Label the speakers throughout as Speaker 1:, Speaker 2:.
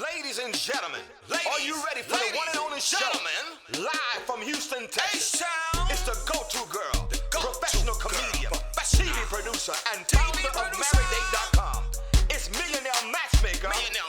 Speaker 1: Ladies and gentlemen, are you ready for the one and only show? Live from Houston, Texas. It's the go-to girl, professional comedian, TV producer, and founder of MarriedDate.com. It's millionaire matchmaker, Amber Neal.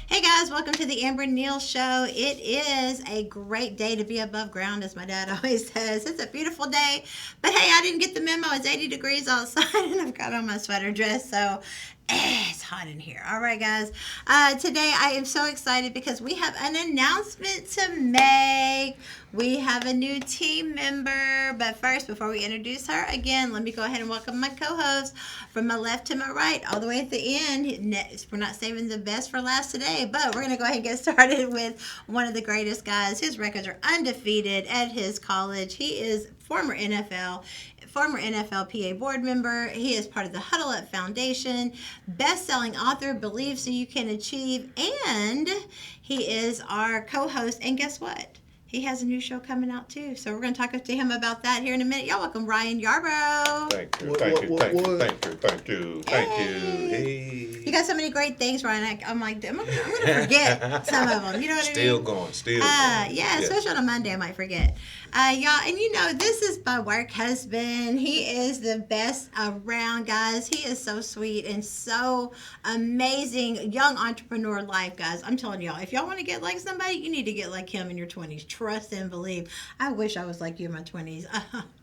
Speaker 2: Hey guys, welcome to the Amber Neal Show. It is a great day to be above ground, as my dad always says. It's a beautiful day, but hey, I didn't get the memo. It's 80 degrees outside, and I've got on my sweater dress, so it's hot in here. All right, guys. Today I am so excited because we have an announcement to make. We have a new team member, but first, before we introduce her, again, let me go ahead and welcome my co-host from my left to my right, all the way at the end. We're not saving the best for last today, but we're going to go ahead and get started with one of the greatest guys. His records are undefeated at his college. He is former NFL PA board member. He is part of the Huddle Up Foundation, best-selling author, Believe So You Can Achieve, and he is our co-host. And guess what? He has a new show coming out too. So we're going to talk to him about that here in a minute. Y'all welcome Ryan Yarbrough.
Speaker 3: Thank you. Hey.
Speaker 2: You got so many great things, Ryan. I'm like, I'm going to forget some of them. You know what I mean?
Speaker 3: Still going.
Speaker 2: Yeah, especially on a Monday, I might forget. Y'all, and you know, this is my work husband. He is the best around, guys. He is so sweet and so amazing. Young entrepreneur life, guys. I'm telling y'all, if y'all want to get like somebody, you need to get like him in your 20s. Trust and believe. I wish I was like you in my 20s.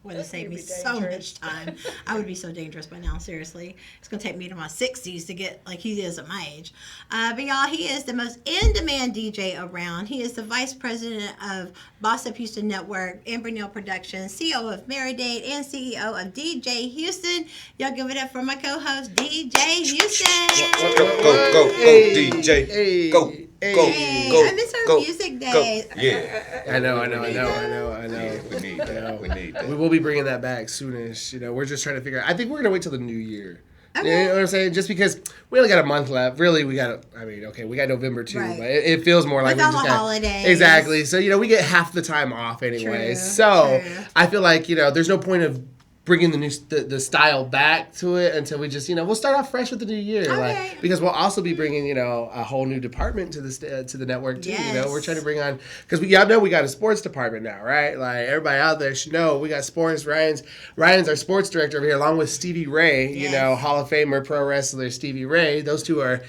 Speaker 2: Would have saved me so much time. I would be so dangerous by now, seriously. It's going to take me to my 60s to get like he is at my age. But y'all, he is the most in-demand DJ around. He is the vice president of Boss Up Houston Network, Amber Neal Productions, CEO of MarriedDate, and CEO of DJ Houston. Y'all give it up for my co-host, DJ Houston.
Speaker 3: Go, DJ.
Speaker 4: Hey.
Speaker 3: Go.
Speaker 2: I miss our music days.
Speaker 3: Yeah.
Speaker 4: I know.
Speaker 3: Yeah, we need that.
Speaker 4: We will be bringing that back soonish. You know, we're just trying to figure out. I think we're going to wait till the new year.
Speaker 2: Okay.
Speaker 4: You know what I'm saying? Just because we only got a month left. Really, we got November too,
Speaker 2: right.
Speaker 4: But it feels more like
Speaker 2: with all
Speaker 4: we just
Speaker 2: the
Speaker 4: got
Speaker 2: holidays.
Speaker 4: Exactly. So, you know, we get half the time off anyway.
Speaker 2: True.
Speaker 4: So, I feel like, you know, there's no point of bringing the style back to it until we just, you know, we'll start off fresh with the new year.
Speaker 2: Okay.
Speaker 4: Like, because we'll also be bringing, you know, a whole new department to the network too.
Speaker 2: Yes.
Speaker 4: You know, we're trying to bring on, because y'all know we got a sports department now, right? Like, everybody out there should know we got sports. Ryan's our sports director over here, along with Stevie Ray,
Speaker 2: Yes.
Speaker 4: you know, Hall of Famer pro wrestler Stevie Ray. Those two are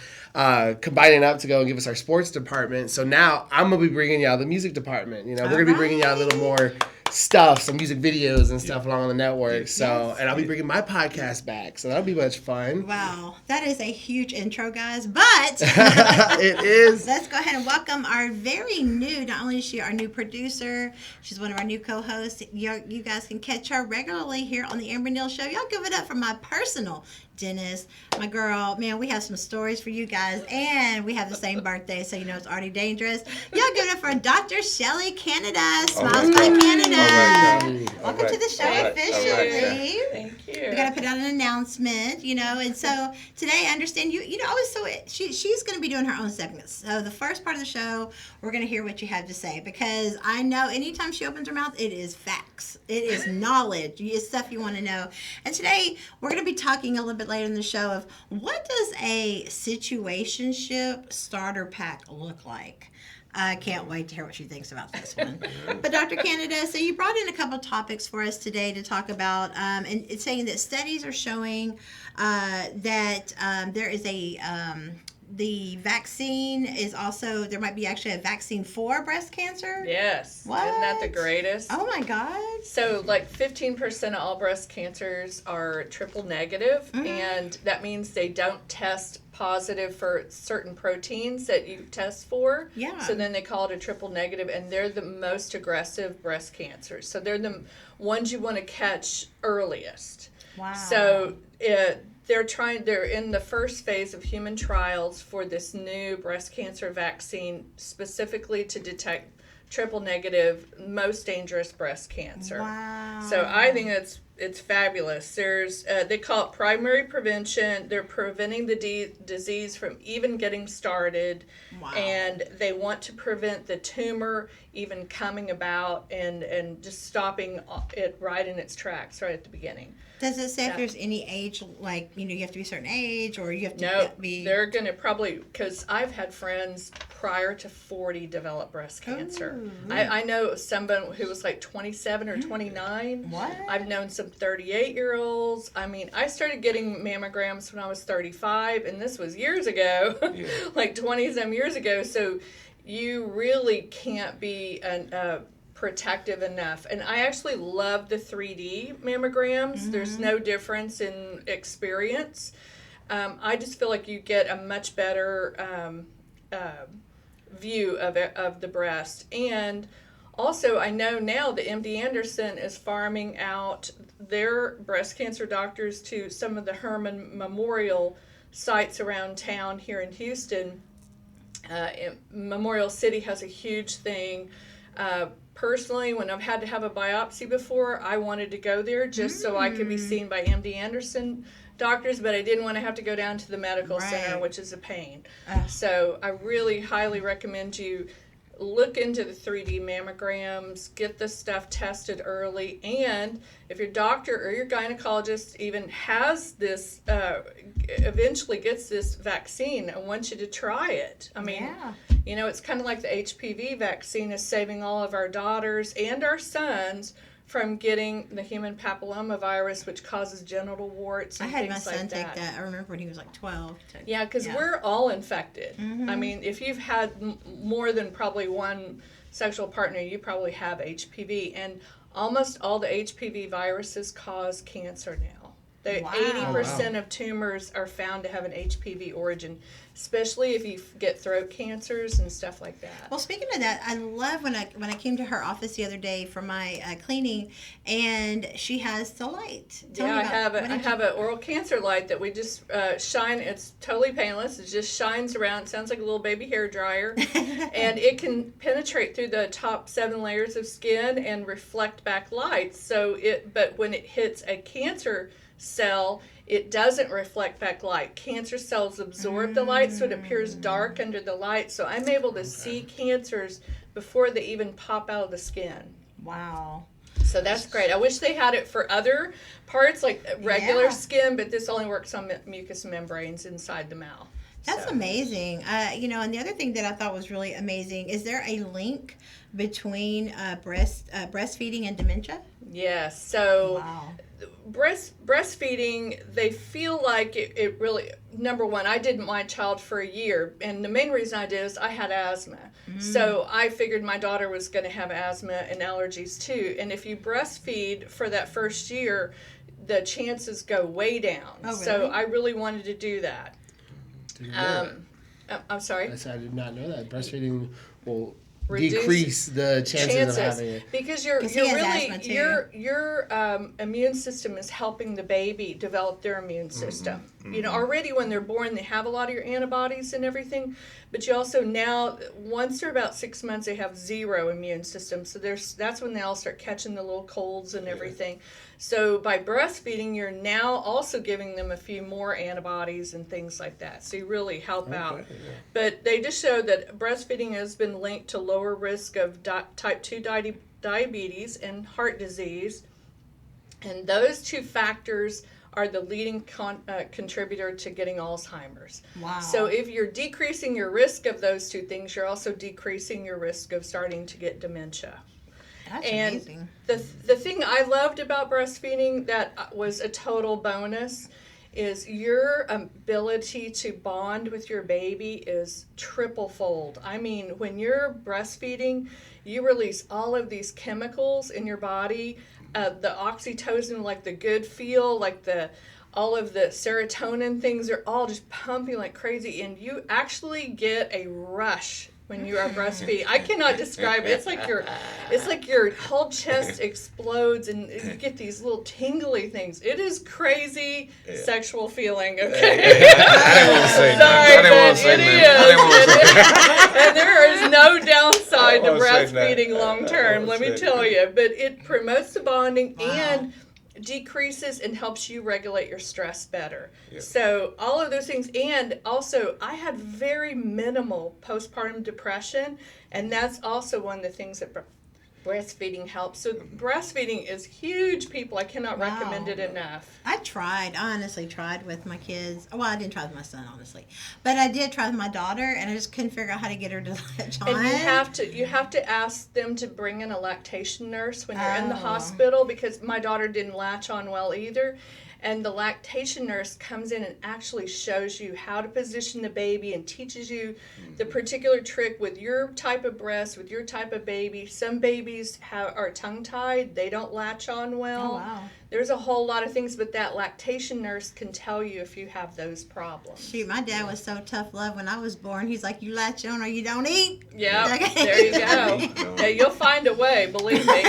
Speaker 4: combining up to go and give us our sports department. So now I'm going to be bringing y'all the music department. You know, we're going to be bringing y'all a little more stuff, some music videos and stuff along on the network. So, and I'll be bringing my podcast back. So that'll be much fun.
Speaker 2: Wow, that is a huge intro, guys. But
Speaker 4: It is.
Speaker 2: let's go ahead and welcome our very new, not only is she our new producer, she's one of our new co-hosts. You guys can catch her regularly here on the Amber Neal Show. Y'all give it up for my personal Dennis, my girl. Man, we have some stories for you guys, and we have the same birthday, so you know it's already dangerous. Y'all give it up for Dr. Shelly Canada, Smiles by Canada. Welcome to the show officially.
Speaker 5: Thank you.
Speaker 2: We got to put out an announcement, you know, and so today I understand you know, she's going to be doing her own segments. So the first part of the show, we're going to hear what you have to say, because I know anytime she opens her mouth, it is facts. It is knowledge. It's stuff you want to know. And today we're going to be talking a little bit later in the show of what does a situationship starter pack look like? I can't wait to hear what she thinks about this one. But Dr. Canada, so you brought in a couple of topics for us today to talk about, and it's saying that studies are showing that there is the vaccine is also, there might be actually a vaccine for breast cancer.
Speaker 5: Yes.
Speaker 2: What?
Speaker 5: Isn't that the greatest?
Speaker 2: Oh my God.
Speaker 5: So like 15% of all breast cancers are triple negative, and that means they don't test positive for certain proteins that you test for.
Speaker 2: Yeah.
Speaker 5: So then they call it a triple negative, and they're the most aggressive breast cancers. So they're the ones you want to catch earliest.
Speaker 2: Wow.
Speaker 5: So they're in the first phase of human trials for this new breast cancer vaccine, specifically to detect triple negative, most dangerous breast cancer.
Speaker 2: Wow.
Speaker 5: So I think it's fabulous. There's they call it primary prevention. They're preventing the disease from even getting started,
Speaker 2: Wow.
Speaker 5: and they want to prevent the tumor even coming about and just stopping it right in its tracks right at the beginning.
Speaker 2: Does it say if
Speaker 5: Yeah.
Speaker 2: there's any age, like, you have to be a certain age, or you have to
Speaker 5: No,
Speaker 2: be...
Speaker 5: they're going to probably, because I've had friends prior to 40 develop breast cancer.
Speaker 2: Ooh.
Speaker 5: I know someone who was like 27 or 29.
Speaker 2: What?
Speaker 5: I've known some 38-year-olds. I mean, I started getting mammograms when I was 35, and this was years ago, like 20-some years ago. So you really can't be protective enough. And I actually love the 3D mammograms. There's no difference in experience. I just feel like you get a much better view of the breast. And also, I know now that MD Anderson is farming out their breast cancer doctors to some of the Herman Memorial sites around town here in Houston. Memorial City has a huge thing. Personally, when I've had to have a biopsy before, I wanted to go there just so I could be seen by MD Anderson doctors, but I didn't want to have to go down to the medical center, which is a pain. So I really highly recommend you look into the 3D mammograms, get this stuff tested early, and if your doctor or your gynecologist even has this, eventually gets this vaccine, I want you to try it. I mean, it's kind of like the HPV vaccine is saving all of our daughters and our sons from getting the human papillomavirus, which causes genital warts and
Speaker 2: I had
Speaker 5: things
Speaker 2: my
Speaker 5: like
Speaker 2: son
Speaker 5: that.
Speaker 2: take that. I remember when he was like 12.
Speaker 5: Yeah, because we're all infected. I mean, if you've had more than probably one sexual partner, you probably have HPV. And almost all the HPV viruses cause cancer now. 80% of tumors are found to have an HPV origin, especially if you get throat cancers and stuff like that.
Speaker 2: Well, speaking of that, I love when I came to her office the other day for my cleaning, and she has the light. Tell me
Speaker 5: I
Speaker 2: about-
Speaker 5: have an oral cancer light that we just shine. It's totally painless. It just shines around. It sounds like a little baby hair dryer, and it can penetrate through the top 7 layers of skin and reflect back light. But when it hits a cancer cell, it doesn't reflect back light. Cancer cells absorb the light, so it appears dark under the light. So I'm able to see cancers before they even pop out of the skin.
Speaker 2: Wow.
Speaker 5: So that's great. I wish they had it for other parts, like regular skin, but this only works on mucous membranes inside the mouth.
Speaker 2: That's amazing. And the other thing that I thought was really amazing, is there a link between breastfeeding and dementia?
Speaker 5: Yes. So
Speaker 2: Wow.
Speaker 5: breastfeeding, they feel like it really, number one, I did my child for a year, and the main reason I did is I had asthma. So I figured my daughter was going to have asthma and allergies too. And if you breastfeed for that first year, the chances go way down.
Speaker 2: Oh, really?
Speaker 5: So I really wanted to do that. I'm sorry?
Speaker 4: I did not know that. Breastfeeding will
Speaker 5: Reduce
Speaker 4: decrease the chances of having it.
Speaker 5: because you're
Speaker 2: 'Cause he has
Speaker 5: really
Speaker 2: asthma, too.
Speaker 5: your immune system is helping the baby develop their immune system. Already when they're born they have a lot of your antibodies and everything, but you also now, once they're about 6 months, they have zero immune system. So that's when they all start catching the little colds and everything. So by breastfeeding, you're now also giving them a few more antibodies and things like that. So you really help out. But they just show that breastfeeding has been linked to lower risk of type 2 diabetes and heart disease. And those two factors are the leading contributor to getting Alzheimer's.
Speaker 2: Wow.
Speaker 5: So if you're decreasing your risk of those two things, you're also decreasing your risk of starting to get dementia.
Speaker 2: That's
Speaker 5: And
Speaker 2: amazing.
Speaker 5: the thing I loved about breastfeeding that was a total bonus is your ability to bond with your baby is triple fold. I mean, when you're breastfeeding, you release all of these chemicals in your body, the oxytocin, like the good feel, like all of the serotonin things are all just pumping like crazy, and you actually get a rush when you are breastfeeding. I cannot describe it. It's like your whole chest explodes and you get these little tingly things. It is crazy sexual feeling, okay?
Speaker 3: I didn't want to say nothing.
Speaker 5: And there is no downside to
Speaker 3: I won't say
Speaker 5: breastfeeding
Speaker 3: that.
Speaker 5: long term, let me tell you. But it promotes the bonding and decreases and helps you regulate your stress better.
Speaker 3: Yeah.
Speaker 5: So all of those things. And also, I had very minimal postpartum depression, and that's also one of the things that breastfeeding helps. So breastfeeding is huge, people. I cannot recommend it enough.
Speaker 2: I honestly tried with my kids. Well, I didn't try with my son, honestly. But I did try with my daughter, and I just couldn't figure out how to get her to latch on.
Speaker 5: And you have to ask them to bring in a lactation nurse when you're in the hospital, because my daughter didn't latch on well either. And the lactation nurse comes in and actually shows you how to position the baby and teaches you the particular trick with your type of breast, with your type of baby. Some babies are tongue-tied. They don't latch on well.
Speaker 2: Oh, wow.
Speaker 5: There's a whole lot of things, but that lactation nurse can tell you if you have those problems.
Speaker 2: Shoot, my dad was so tough love when I was born. He's like, you latch on or you don't eat.
Speaker 5: Yeah, there you go. Yeah, you'll find a way, believe me.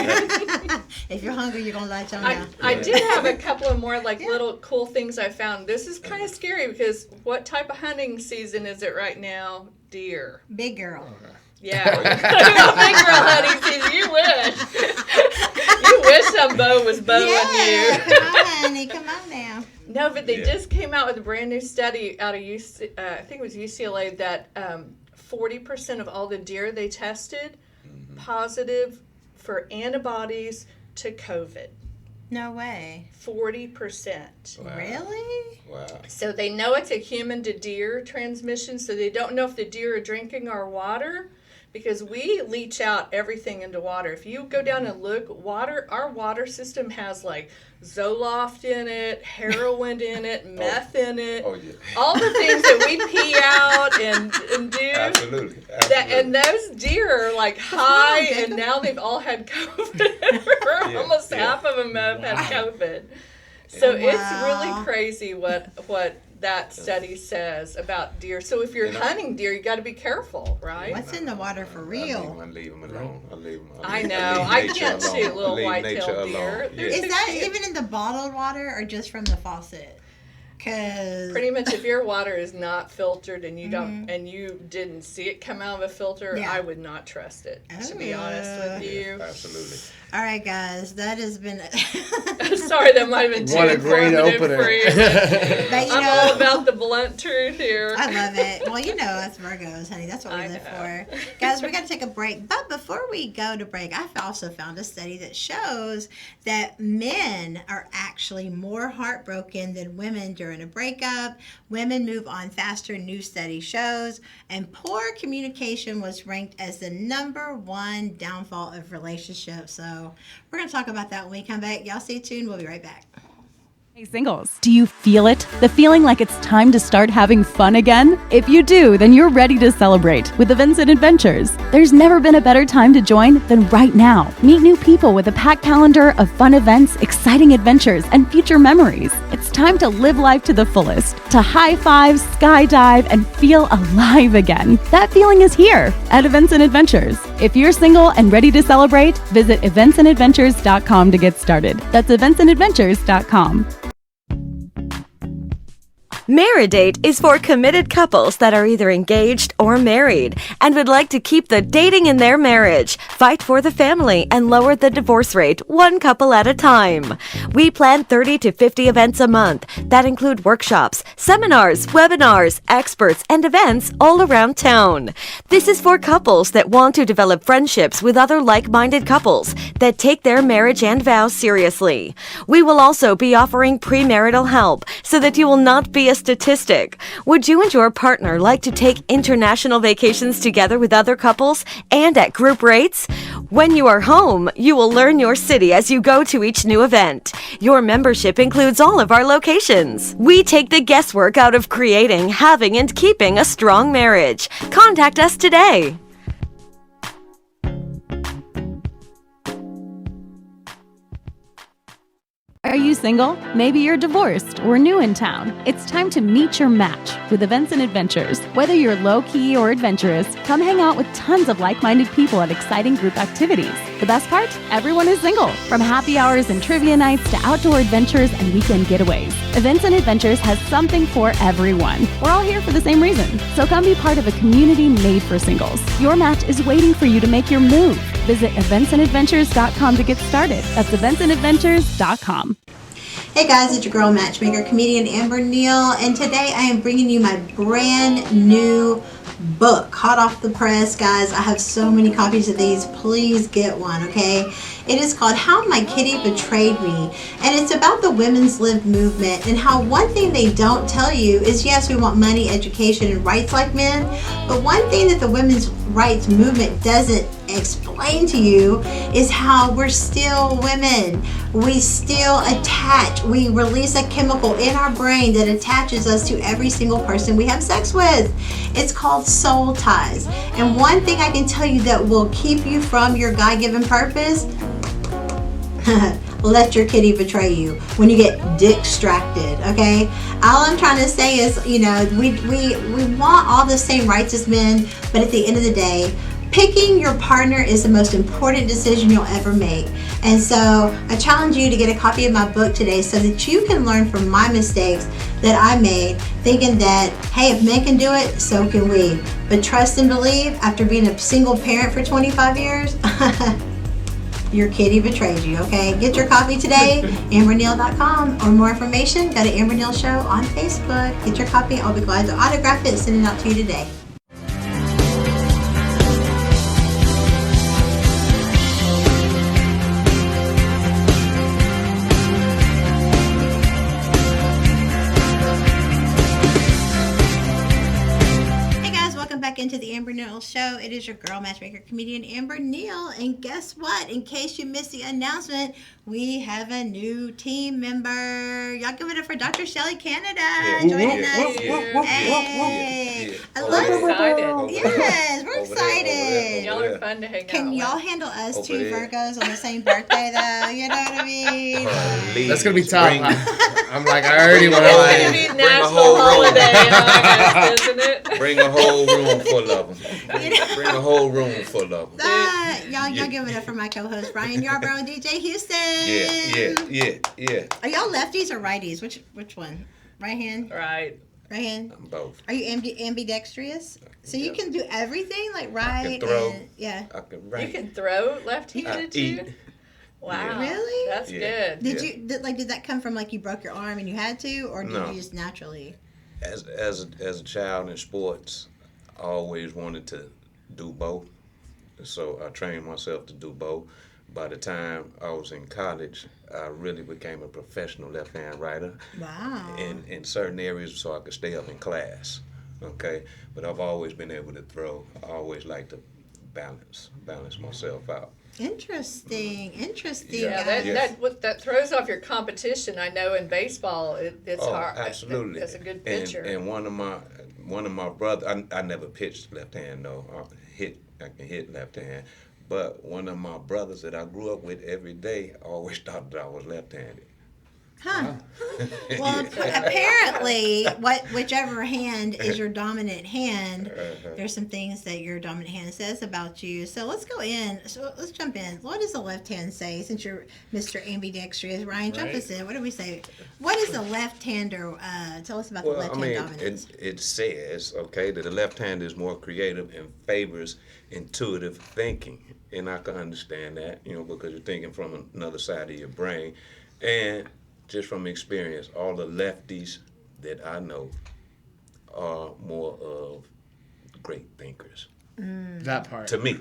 Speaker 2: If you're hungry, you're going to latch on now.
Speaker 5: I did have a couple of more little cool things I found. This is kind of scary because what type of hunting season is it right now? Deer.
Speaker 2: Big girl.
Speaker 5: Yeah. Big girl hunting season. You wish. You wish some bow was bowing you.
Speaker 2: Come on, honey. Come on now.
Speaker 5: No, but they just came out with a brand new study out of I think it was UCLA, that 40% of all the deer they tested positive for antibodies to COVID.
Speaker 2: No way.
Speaker 5: 40%.
Speaker 3: Wow.
Speaker 2: Really?
Speaker 3: Wow.
Speaker 5: So they know it's a human to deer transmission, so they don't know if the deer are drinking our water, because we leach out everything into water. If you go down and look, our water system has Zoloft in it, heroin in it, meth in it.
Speaker 3: Oh, yeah.
Speaker 5: All the things that we pee out and do.
Speaker 3: Absolutely.
Speaker 5: And those deer are high, and now they've all had COVID. Almost half of them have had COVID. So it's really crazy what that study says about deer. So if you're hunting deer, you got to be careful, right?
Speaker 2: What's in the water for real?
Speaker 3: I leave them alone.
Speaker 5: I know. I can't shoot little white-tailed deer.
Speaker 3: Yeah.
Speaker 2: Is that even in the bottled water or just from the faucet? Cause
Speaker 5: pretty much, if your water is not filtered and you don't and you didn't see it come out of a filter, I would not trust it, to be honest with you.
Speaker 3: Absolutely.
Speaker 2: All right, guys, that has been.
Speaker 5: Sorry, that might have been too
Speaker 4: What a great opener.
Speaker 5: for you.
Speaker 2: But,
Speaker 5: I'm all about the blunt truth here.
Speaker 2: I love it. Well, us Virgos, honey. That's what we live for. Guys, we got to take a break. But before we go to break, I've also found a study that shows that men are actually more heartbroken than women during a breakup. Women move on faster, new study shows. And poor communication was ranked as the #1 downfall of relationships. So we're going to talk about that when we come back. Y'all stay tuned. We'll be right back.
Speaker 6: Hey singles, do you feel it? The feeling like it's time to start having fun again? If you do, then you're ready to celebrate with Events and Adventures. There's never been a better time to join than right now. Meet new people with a packed calendar of fun events, exciting adventures, and future memories. It's time to live life to the fullest, to high five, skydive, and feel alive again. That feeling is here at Events and Adventures. If you're single and ready to celebrate, visit eventsandadventures.com to get started. That's eventsandadventures.com.
Speaker 7: Maridate is for committed couples that are either engaged or married and would like to keep the dating in their marriage, fight for the family, and lower the divorce rate one couple at a time. We plan 30 to 50 events a month that include workshops, seminars, webinars, experts, and events all around town. This is for couples that want to develop friendships with other like-minded couples that take their marriage and vows seriously. We will also be offering premarital help so that you will not be a statistic. Would you and your partner like to take international vacations together with other couples and at group rates? When you are home, you will learn your city as you go to each new event. Your membership includes all of our locations. We take the guesswork out of creating, having, and keeping a strong marriage. Contact us today.
Speaker 6: Are you single? Maybe you're divorced or new in town. It's time to meet your match with Events and Adventures. Whether you're low-key or adventurous, come hang out with tons of like-minded people at exciting group activities. The best part? Everyone is single. From happy hours and trivia nights to outdoor adventures and weekend getaways, Events and Adventures has something for everyone. We're all here for the same reason. So come be part of a community made for singles. Your match is waiting for you to make your move. Visit eventsandadventures.com to get started. That's eventsandadventures.com.
Speaker 2: Hey guys, it's your girl matchmaker, comedian Amber Neal, and today I am bringing you my brand new book, hot off the press, guys. I have so many copies of these. Please get one, okay? It is called How My Kitty Betrayed Me, and it's about the women's lib movement and how one thing they don't tell you is, yes, we want money, education, and rights like men, but one thing that the women's rights movement doesn't explain to you is how we're still women. We still attach. We release a chemical in our brain that attaches us to every single person we have sex with. It's called soul ties. And one thing I can tell you that will keep you from your God-given purpose, let your kitty betray you when you get distracted, okay? All I'm trying to say is, you know, we want all the same rights as men, but at the end of the day, picking your partner is the most important decision you'll ever make. And so I challenge you to get a copy of my book today so that you can learn from my mistakes that I made, thinking that, hey, if men can do it, so can we. But trust and believe, after being a single parent for 25 years, your kitty betrayed you, okay? Get your copy today, amberneal.com. Or more information, go to Amber Neal Show on Facebook. Get your copy. I'll be glad to autograph it and send it out to you today. Back into the Amber Neal Show. It is your girl matchmaker comedian Amber Neal, and guess what? In case you missed the announcement, we have a new team member. Y'all give it up for Dr. Shelly Canada joining us. Hey, I love
Speaker 5: excited.
Speaker 2: Yes, we're excited.
Speaker 5: Y'all are fun to hang out
Speaker 2: Can
Speaker 5: with.
Speaker 2: y'all handle us two Virgos on the same birthday though? You know what I mean?
Speaker 4: That's gonna be tough. I'm like, I already want to
Speaker 5: It's going to be national holiday in August, isn't it?
Speaker 3: Bring a whole room full of them. Bring a whole room full of them.
Speaker 2: Y'all give it up for my co-host Brian Yarbrough and DJ Houston.
Speaker 3: Yeah.
Speaker 2: Are y'all lefties or righties? Which one? Right hand?
Speaker 5: Right.
Speaker 2: Right hand?
Speaker 3: I'm both.
Speaker 2: Are you ambidextrous? So you can do everything, like right
Speaker 3: I can throw.
Speaker 2: and yeah.
Speaker 3: I can write.
Speaker 5: You can throw left-handed
Speaker 3: I
Speaker 5: too?
Speaker 3: eat.
Speaker 5: Wow.
Speaker 2: Really?
Speaker 5: That's
Speaker 3: Yeah.
Speaker 5: good.
Speaker 2: Did that come from like you broke your arm and you had to, or did
Speaker 3: No.
Speaker 2: you just naturally?
Speaker 3: As a child in sports, I always wanted to do both. So I trained myself to do both. By the time I was in college, I really became a professional left-hand writer.
Speaker 2: Wow.
Speaker 3: In certain areas so I could stay up in class. Okay? But I've always been able to throw. I always like to balance myself out.
Speaker 2: Interesting.
Speaker 5: Yeah,
Speaker 2: guys.
Speaker 5: that throws off your competition. I know in baseball, it's hard.
Speaker 3: Absolutely.
Speaker 5: That's a good pitcher.
Speaker 3: And one of my brothers, I never pitched left hand though. I can hit left hand. But one of my brothers that I grew up with every day always thought that I was left-handed.
Speaker 2: Huh. Well, apparently, whichever hand is your dominant hand, there's some things that your dominant hand says about you. So let's go in. So let's jump in. What does the left hand say? Since you're Mr. Ambidextrous, Ryan, jump us in. What do we say? What is the left-hander? Tell us about the left-hand dominance.
Speaker 3: It says, okay, that the left hand is more creative and favors intuitive thinking. And I can understand that, because you're thinking from another side of your brain. And just from experience, all the lefties that I know are more of great thinkers.
Speaker 4: that part.
Speaker 3: To me.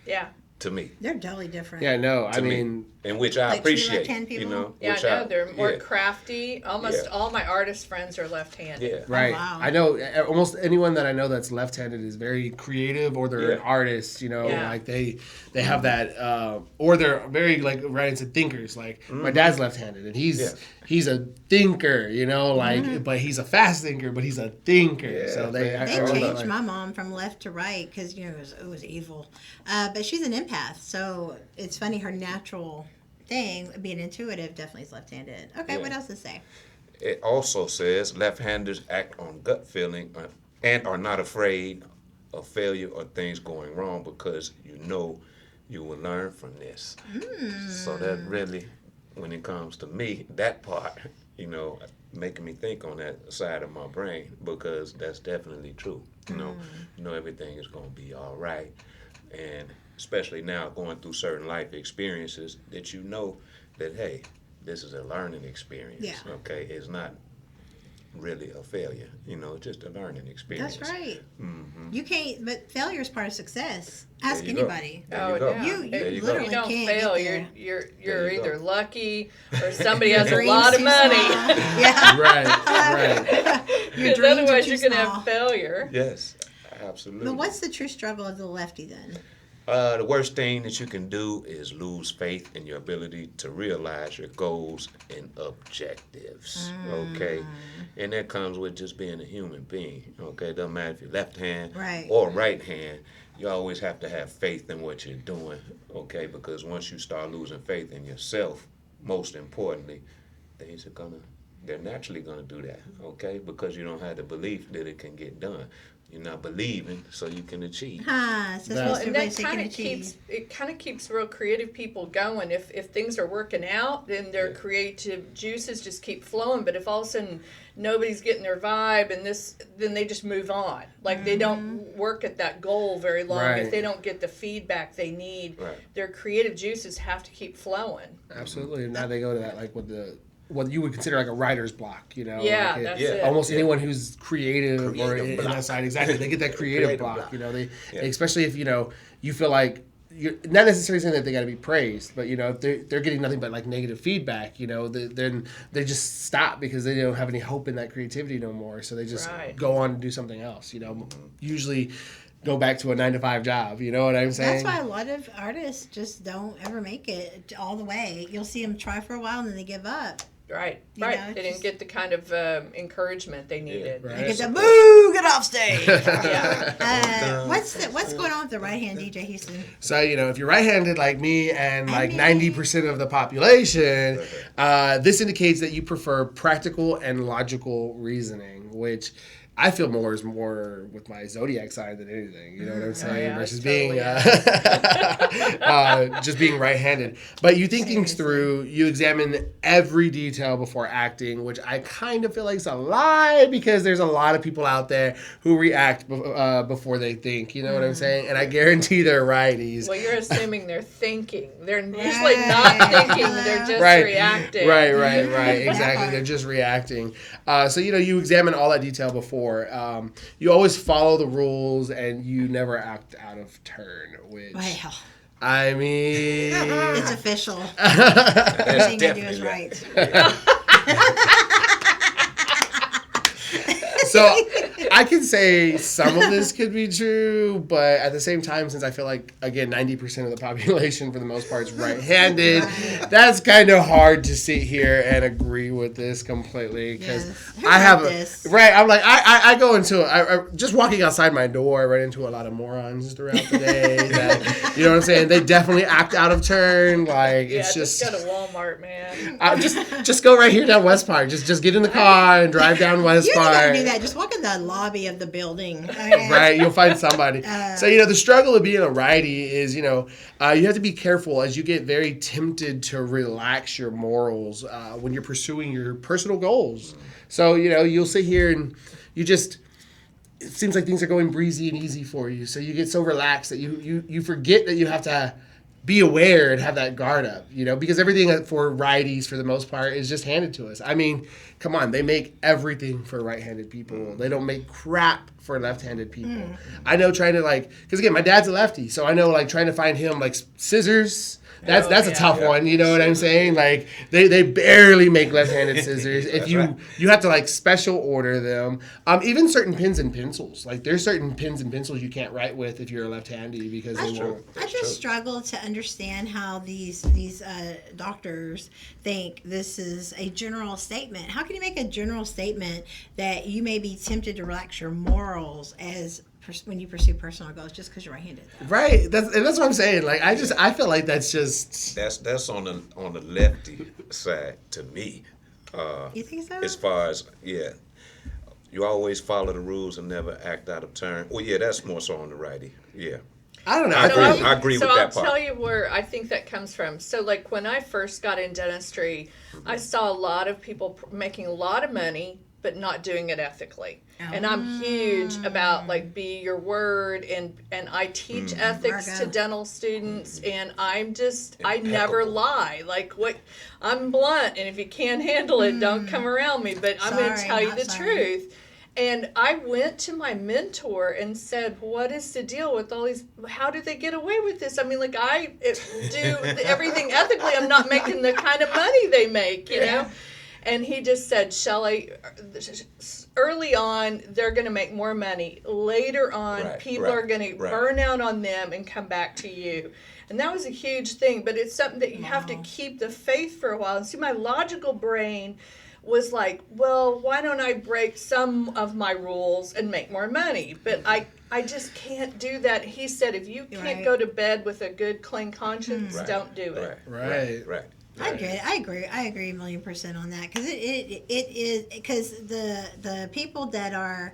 Speaker 5: Yeah.
Speaker 3: To me.
Speaker 2: They're totally different.
Speaker 4: Yeah, no,
Speaker 3: I
Speaker 4: mean,
Speaker 3: and which I
Speaker 2: like true
Speaker 3: appreciate.
Speaker 2: left-hand people?
Speaker 5: Yeah,
Speaker 3: which
Speaker 5: I know. They're more
Speaker 3: yeah.
Speaker 5: crafty. Almost
Speaker 3: Yeah.
Speaker 5: all my artist friends are left-handed.
Speaker 3: Yeah.
Speaker 4: right.
Speaker 2: wow.
Speaker 4: I know almost anyone that I know that's left-handed is very creative, or they're an
Speaker 3: Yeah.
Speaker 4: artist.
Speaker 5: Yeah.
Speaker 4: Like they have that, or they're very like right into thinkers. Like my dad's left-handed, and he's a thinker. But he's a fast thinker, but he's a thinker.
Speaker 3: Yeah,
Speaker 4: So
Speaker 2: They
Speaker 4: I
Speaker 2: changed my mom from left to right because it was evil, but she's an empath, so it's funny her natural thing being intuitive definitely is left-handed. Okay,
Speaker 3: Yeah.
Speaker 2: what else to say?
Speaker 3: It also says left-handers act on gut feeling and are not afraid of failure or things going wrong because you will learn from this. So that really, when it comes to me, that part, making me think on that side of my brain, because that's definitely true. Everything is going to be all right. And especially now going through certain life experiences that that, hey, this is a learning experience.
Speaker 2: Yeah.
Speaker 3: Okay, it's not really a failure. It's just a learning experience.
Speaker 2: That's right.
Speaker 3: Mm-hmm.
Speaker 2: You can't, but failure is part of success. Ask
Speaker 3: There you go.
Speaker 2: anybody.
Speaker 3: There you go.
Speaker 5: yeah.
Speaker 2: You
Speaker 3: There you go.
Speaker 2: literally
Speaker 5: You don't
Speaker 2: can't
Speaker 5: fail.
Speaker 2: get there.
Speaker 5: You're
Speaker 3: There you
Speaker 5: either
Speaker 3: go.
Speaker 5: lucky or somebody has a
Speaker 2: Dreams
Speaker 5: lot of
Speaker 2: too
Speaker 5: money.
Speaker 2: small. Yeah.
Speaker 4: Right.
Speaker 2: Your
Speaker 5: Because
Speaker 2: dreams are
Speaker 5: otherwise
Speaker 2: too
Speaker 5: you're going to
Speaker 2: small.
Speaker 5: have failure.
Speaker 3: Yes, absolutely.
Speaker 2: But what's the true struggle of the lefty then?
Speaker 3: The worst thing that you can do is lose faith in your ability to realize your goals and objectives. Okay, and that comes with just being a human being. Okay, doesn't matter if you're left hand
Speaker 2: Right.
Speaker 3: or right hand. You always have to have faith in what you're doing. Okay, because once you start losing faith in yourself, most importantly, they're naturally gonna do that. Okay, because you don't have the belief that it can get done. You're not believing, so you can achieve.
Speaker 2: So
Speaker 4: Well,
Speaker 2: Mr.
Speaker 5: And that
Speaker 2: Basic
Speaker 5: kind
Speaker 2: can
Speaker 5: of
Speaker 2: achieve.
Speaker 5: keeps real creative people going. If things are working out, then their
Speaker 3: Yeah.
Speaker 5: creative juices just keep flowing. But if all of a sudden nobody's getting their vibe then they just move on. Like they don't work at that goal very long.
Speaker 4: Right.
Speaker 5: If they don't get the feedback they need,
Speaker 3: Right.
Speaker 5: their creative juices have to keep flowing.
Speaker 4: Absolutely. And now they go to that like with what you would consider like a writer's block,
Speaker 5: Yeah,
Speaker 4: like
Speaker 5: that's
Speaker 3: yeah.
Speaker 5: it.
Speaker 4: almost anyone who's creative or
Speaker 3: Creative
Speaker 4: in
Speaker 3: block.
Speaker 4: that side, exactly. They get that creative
Speaker 3: Creative
Speaker 4: block.
Speaker 3: block.
Speaker 4: They
Speaker 3: Yeah.
Speaker 4: especially if you feel like you're not necessarily saying that they got to be praised, but if they're getting nothing but like negative feedback, then they just stop because they don't have any hope in that creativity no more. So they just
Speaker 5: Right.
Speaker 4: go on and do something else. Usually go back to a 9-to-5 job. You know what I'm saying?
Speaker 2: That's why a lot of artists just don't ever make it all the way. You'll see them try for a while and then they give up.
Speaker 5: Right,
Speaker 2: You
Speaker 5: right.
Speaker 2: know,
Speaker 5: They didn't
Speaker 2: just-
Speaker 5: get the kind of encouragement they needed.
Speaker 4: right.
Speaker 2: They get the boo, get off stage.
Speaker 5: Yeah.
Speaker 2: What's going on with the right hand DJ Houston?
Speaker 4: So, if you're right-handed like me and like
Speaker 2: me.
Speaker 4: 90% of the population, this indicates that you prefer practical and logical reasoning, which I feel is more with my zodiac sign than anything. You know what I'm saying?
Speaker 5: yeah,
Speaker 4: Versus
Speaker 5: it
Speaker 4: being
Speaker 5: totally
Speaker 4: just being right-handed. But you think things
Speaker 2: Seriously.
Speaker 4: through. You examine every detail before acting, which I kind of feel like is a lie because there's a lot of people out there who react before they think. You know what I'm saying? And I guarantee they're righties.
Speaker 5: Well, you're assuming they're thinking. They're usually not thinking. They're just
Speaker 4: Right.
Speaker 5: reacting.
Speaker 4: Right. Exactly. They're just reacting. So you examine all that detail before. You always follow the rules, and you never act out of turn. Which
Speaker 2: Well,
Speaker 4: I mean,
Speaker 2: it's official.
Speaker 3: That's
Speaker 2: Everything I do is
Speaker 3: definitely
Speaker 2: right.
Speaker 4: so I can say some of this could be true, but at the same time, since I feel like, again, 90% of the population for the most part is right-handed, that's kind of hard to sit here and agree with this completely because
Speaker 2: Yes. Who
Speaker 4: I have
Speaker 2: wrote this?
Speaker 4: right. I'm like I go into I just walking outside my door. I run into a lot of morons throughout the day. That, you know what I'm saying? They definitely act out of turn. Like
Speaker 5: Yeah,
Speaker 4: it's
Speaker 5: just go to Walmart, man.
Speaker 4: just go right here down West Park. Just get in the car and drive down West
Speaker 2: You don't
Speaker 4: Park.
Speaker 2: gotta do that. Just walk in the lobby of the building. Okay?
Speaker 4: Right, you'll find somebody. So the struggle of being a righty is you have to be careful as you get very tempted to relax your morals when you're pursuing your personal goals. So you'll sit here and it seems like things are going breezy and easy for you. So you get so relaxed that you forget that you have to be aware and have that guard up, because everything for righties for the most part is just handed to us. I mean, come on, they make everything for right-handed people. They don't make crap for left-handed people. I know trying to because again, my dad's a lefty, so I know trying to find him scissors. That's a tough one, you know what I'm saying? Like they barely make left-handed scissors. If you have to special order them. Even certain pens and pencils. There's certain pens and pencils you can't write with if you're a left-handy because they won't.
Speaker 2: I just struggle to understand how these doctors think this is a general statement. How can you make a general statement that you may be tempted to relax your morals when you pursue personal goals just because you're right-handed?
Speaker 4: Right. That's what I'm saying. I feel like that's just
Speaker 3: that's on the lefty side to me.
Speaker 2: You think so?
Speaker 3: As far as you always follow the rules and never act out of turn. Well, that's more so on the righty. Yeah.
Speaker 4: I don't know.
Speaker 3: I agree
Speaker 5: so
Speaker 3: with that
Speaker 5: I'll
Speaker 3: part.
Speaker 5: tell you where I think that comes from. So when I first got in dentistry, I saw a lot of people making a lot of money but not doing it ethically. And I'm huge about like be your word, and I teach ethics to dental students, and I never lie. Like I'm blunt, and if you can't handle it, don't come around me, but I'm going to tell you the truth. And I went to my mentor and said, what is the deal with all these, how do they get away with this? I mean, like I do everything ethically. I'm not making the kind of money they make, you know? And he just said, Shelley, early on, they're going to make more money. Later on, people are going to burn out on them and come back to you. And that was a huge thing, but it's something that you have to keep the faith for a while. And see, my logical brain was like, well, why don't I break some of my rules and make more money? But I just can't do that. He said, if you can't go to bed with a good, clean conscience, don't do it.
Speaker 3: Right.
Speaker 2: I agree 1,000,000% on that, because it is, because the people that are,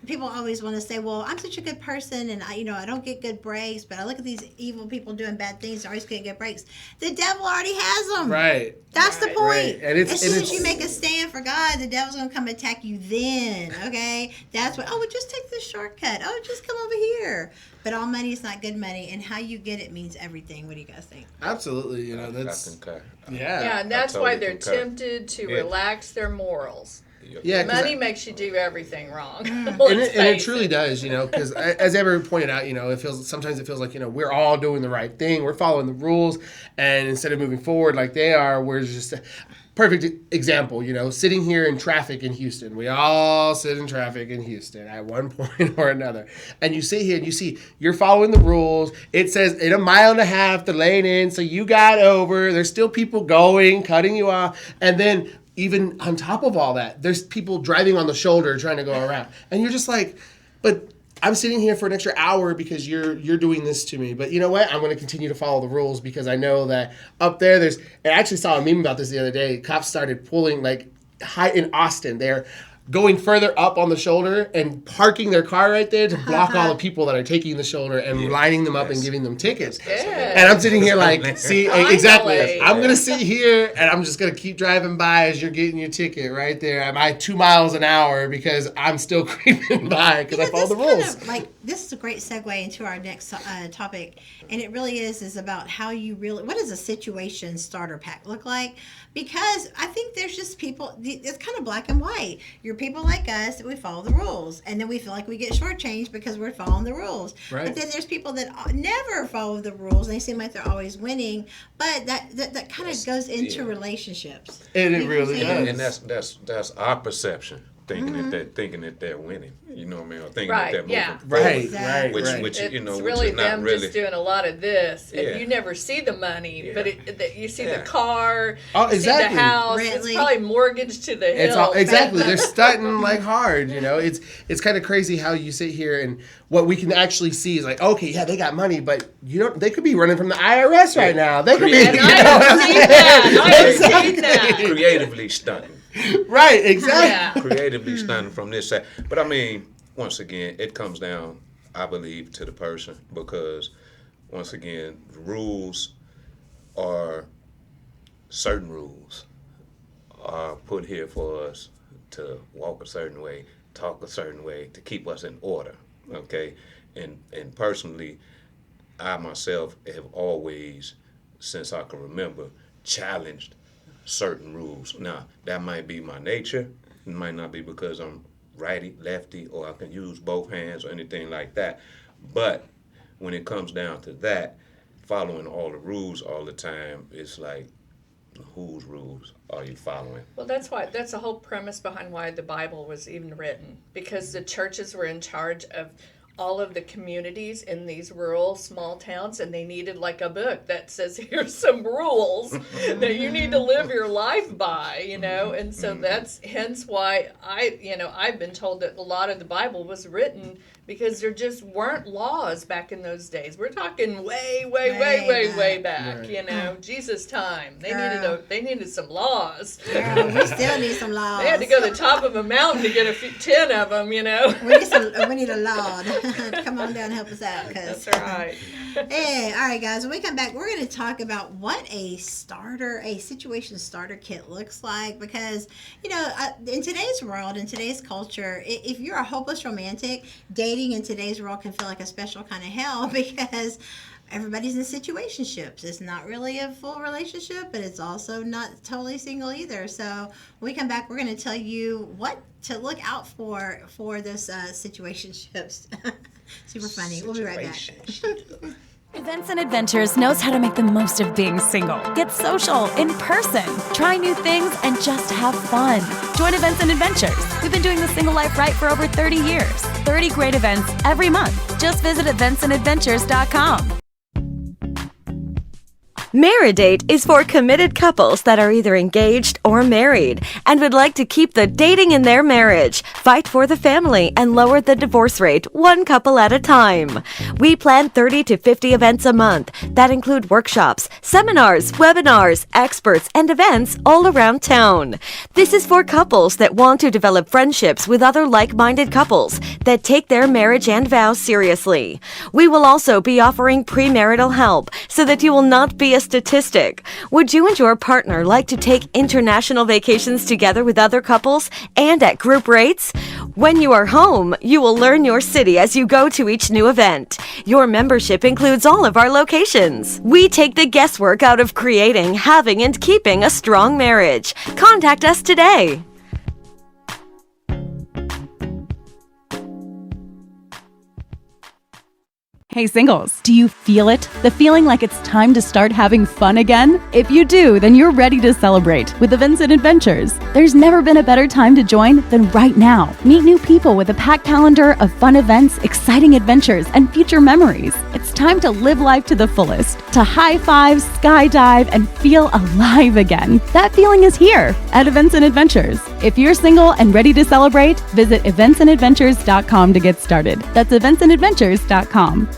Speaker 2: people always want to say, well, I'm such a good person, and I don't get good breaks, but I look at these evil people doing bad things, they're always going to get breaks. The devil already has them.
Speaker 4: Right.
Speaker 2: That's the point.
Speaker 4: Right. And
Speaker 2: as soon as you make a stand for God, the devil's going to come attack you then, okay? That's what, well, just take this shortcut. Oh, just come over here. But all money is not good money, and how you get it means everything. What do you guys think?
Speaker 4: Absolutely. That's...
Speaker 3: I concur.
Speaker 5: Yeah, and that's why they're tempted to relax their morals.
Speaker 4: Yeah,
Speaker 5: money makes you do everything wrong.
Speaker 4: And it truly does, because as Amber pointed out, sometimes it feels like, we're all doing the right thing. We're following the rules. And instead of moving forward like they are, we're just... Perfect example, sitting here in traffic in Houston. We all sit in traffic in Houston at one point or another. And you sit here and you see you're following the rules. It says in 1.5 miles the lane in, so you got over. There's still people going, cutting you off. And then even on top of all that, there's people driving on the shoulder trying to go around. And you're just like, but I'm sitting here for an extra hour because you're doing this to me. But you know what? I'm going to continue to follow the rules because I know that up there I actually saw a meme about this the other day. Cops started pulling, like, high in Austin. They're going further up on the shoulder and parking their car right there to block all the people that are taking the shoulder and lining them up and giving them tickets. And I'm sitting here like, see, exactly. I'm going to sit here and I'm just going to keep driving by as you're getting your ticket right there at my 2 miles an hour because I'm still creeping by because I follow the rules.
Speaker 2: This is a great segue into our next topic, and it really is about how you really, what does a situation starter pack look like? Because I think there's just people, it's kind of black and white. You're people like us that we follow the rules, and then we feel like we get shortchanged because we're following the rules. Right. But then there's people that never follow the rules, and they seem like they're always winning. But that kind of goes into relationships.
Speaker 4: And it really does.
Speaker 3: And that's our perception. Thinking that they're winning, you know what I mean, or thinking that they're moving forward. Which
Speaker 5: it's really them just doing a lot of this, and you never see the money, but you see the car, you see the house. It's probably mortgaged to the hill.
Speaker 4: Exactly, they're stunting like hard. It's kind of crazy how you sit here and what we can actually see is like, okay, yeah, they got money, but they could be running from the IRS right now. They could be.
Speaker 5: I've seen that.
Speaker 3: Creatively stunting.
Speaker 4: Right, exactly.
Speaker 3: Creatively stunning from this side. But I mean, once again, it comes down, I believe, to the person because, once again, rules are certain rules are put here for us to walk a certain way, talk a certain way, to keep us in order, okay? And personally, I myself have always, since I can remember, challenged certain rules. Now, that might be my nature. It might not be because I'm righty, lefty, or I can use both hands or anything like that. But when it comes down to that, following all the rules all the time, it's like, whose rules are you following?
Speaker 5: Well, that's the whole premise behind why the Bible was even written, because the churches were in charge of all of the communities in these rural small towns, and they needed like a book that says here's some rules that you need to live your life by, and so that's hence why I've been told that a lot of the Bible was written because there just weren't laws back in those days. We're talking way back.
Speaker 4: Right.
Speaker 5: You know, Jesus time. They
Speaker 2: Girl.
Speaker 5: needed some laws.
Speaker 2: Girl, we still need some laws.
Speaker 5: They had to go to the top of a mountain to get 10 of them. You know.
Speaker 2: We need a law to come on down and help us out.
Speaker 5: That's right.
Speaker 2: Hey, all right, guys. When we come back, we're going to talk about what a situation starter kit looks like. Because, you know, in today's world, in today's culture, if you're a hopeless romantic, dating in today's world can feel like a special kind of hell because everybody's in situationships. It's not really a full relationship, but it's also not totally single either. So when we come back, we're going to tell you what to look out for this situationships. Super funny. We'll be right back.
Speaker 6: Events and Adventures knows how to make the most of being single. Get social in person, try new things, and just have fun. Join Events and Adventures. We've been doing the single life right for over 30 years. 30 great events every month. Just visit eventsandadventures.com.
Speaker 7: Maridate is for committed couples that are either engaged or married and would like to keep the dating in their marriage, fight for the family, and lower the divorce rate one couple at a time. We plan 30 to 50 events a month that include workshops, seminars, webinars, experts, and events all around town. This is for couples that want to develop friendships with other like-minded couples that take their marriage and vows seriously. We will also be offering premarital help so that you will not be a statistic. Would you and your partner like to take international vacations together with other couples and at group rates? When you are home, you will learn your city as you go to each new event. Your membership includes all of our locations. We take the guesswork out of creating, having, and keeping a strong marriage. Contact us today.
Speaker 6: Hey singles, do you feel it? The feeling like it's time to start having fun again? If you do, then you're ready to celebrate with Events and Adventures. There's never been a better time to join than right now. Meet new people with a packed calendar of fun events, exciting adventures, and future memories. It's time to live life to the fullest, to high five, skydive, and feel alive again. That feeling is here at Events and Adventures. If you're single and ready to celebrate, visit eventsandadventures.com to get started. That's eventsandadventures.com.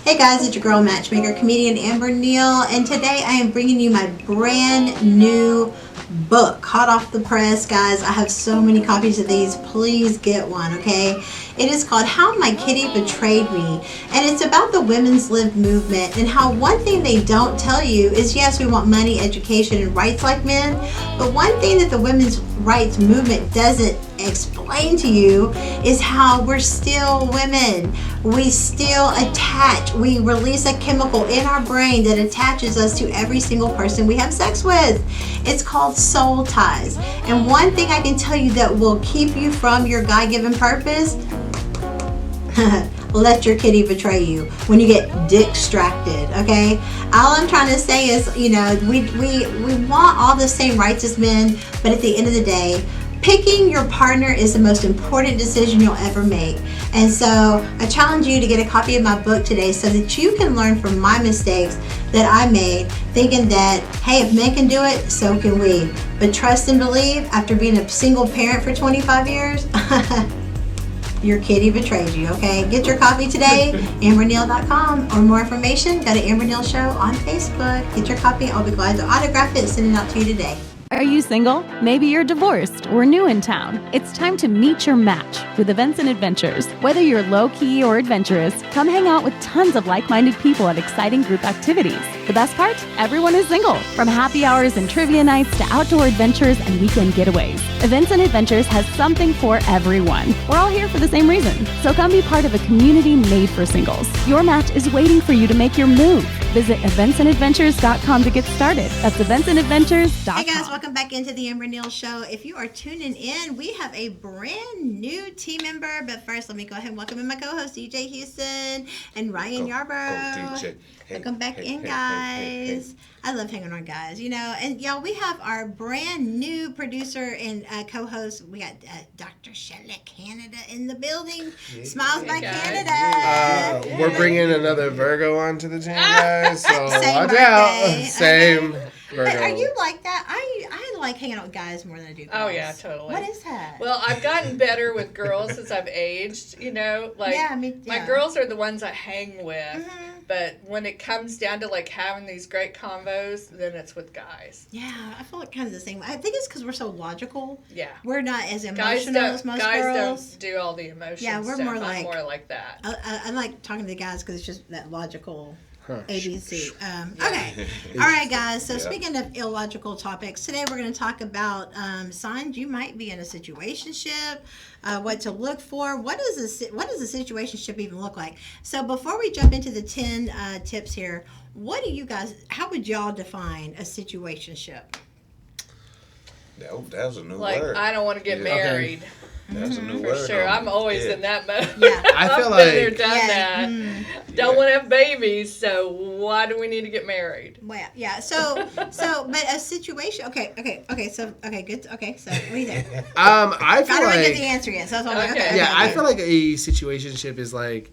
Speaker 2: Hey guys, it's your girl matchmaker, comedian Amber Neal, and today I am bringing you my brand new book, hot off the press, guys. I have so many copies of these. Please get one, okay? It is called How My Kitty Betrayed Me, and it's about the women's lib movement and how one thing they don't tell you is, yes, we want money, education, and rights like men, but one thing that the women's rights movement doesn't explain to you is how we're still women. We still attach. We release a chemical in our brain that attaches us to every single person we have sex with. It's called soul ties. And one thing I can tell you that will keep you from your God-given purpose, let your kitty betray you when you get distracted, okay? All I'm trying to say is, you know, we want all the same rights as men, but at the end of the day, picking your partner is the most important decision you'll ever make. And so I challenge you to get a copy of my book today so that you can learn from my mistakes that I made, thinking that, hey, if men can do it, so can we. But trust and believe, after being a single parent for 25 years, your kitty betrayed you, okay? Get your copy today, amberneal.com. Or more information, go to Amber Neal Show on Facebook. Get your copy. I'll be glad to autograph it and send it out to you today.
Speaker 6: Are you single? Maybe you're divorced or new in town. It's time to meet your match with Events and Adventures. Whether you're low-key or adventurous, come hang out with tons of like-minded people at exciting group activities. The best part? Everyone is single. From happy hours and trivia nights to outdoor adventures and weekend getaways, Events and Adventures has something for everyone. We're all here for the same reason. So come be part of a community made for singles. Your match is waiting for you to make your move. Visit eventsandadventures.com to get started. That's eventsandadventures.com.
Speaker 2: Hey guys, welcome back into the Amber Neal Show. If you are tuning in, we have a brand new team member. But first, let me go ahead and welcome in my co-host, DJ Houston and Ryan Yarbrough. Welcome back in, guys. I love hanging on, guys. You know, and y'all, we have our brand new producer and co-host. We got Dr. Shelley Canada in the building. Yeah. Smiles by Canada.
Speaker 4: We're bringing another Virgo onto the team, guys. So watch out. Same Virgo.
Speaker 2: But are you like that? I like hanging out with guys more than I do girls.
Speaker 5: Oh, yeah, totally.
Speaker 2: What is that?
Speaker 5: Well, I've gotten better with girls as I've aged, you know. Like, my girls are the ones I hang with. But when it comes down to, like, having these great convos, then it's with guys.
Speaker 2: Yeah, I feel like kind of the same. I think it's because we're so logical.
Speaker 5: Yeah.
Speaker 2: We're not as emotional as most
Speaker 5: guys
Speaker 2: girls.
Speaker 5: Don't do all the emotions.
Speaker 2: Yeah, we're
Speaker 5: stuff.
Speaker 2: more
Speaker 5: I'm more like that.
Speaker 2: I like talking to the guys because it's just that logical ABC.
Speaker 5: Yeah.
Speaker 2: Okay. All right, guys. So speaking of illogical topics, today we're going to talk about signs you might be in a situationship, what to look for. What does a situationship even look like? So before we jump into the 10 tips here, what do you guys? How would y'all define a situationship?
Speaker 3: That was a new
Speaker 5: like,
Speaker 3: word.
Speaker 5: I don't want to get married.
Speaker 3: That's a new
Speaker 5: For
Speaker 3: word.
Speaker 5: sure. I'm always in that mode.
Speaker 2: Yeah.
Speaker 4: I feel
Speaker 5: I've
Speaker 4: like
Speaker 5: been there, done that. Don't want to have babies, so why do we need to get married?
Speaker 2: Well, yeah. So, but a situation. Okay. So, good. Okay. So, what do you think?
Speaker 4: I feel
Speaker 2: I don't
Speaker 4: like
Speaker 2: get the answer yet. So that's all I'm like, okay.
Speaker 4: yeah, I
Speaker 2: okay.
Speaker 4: feel like a situationship is like,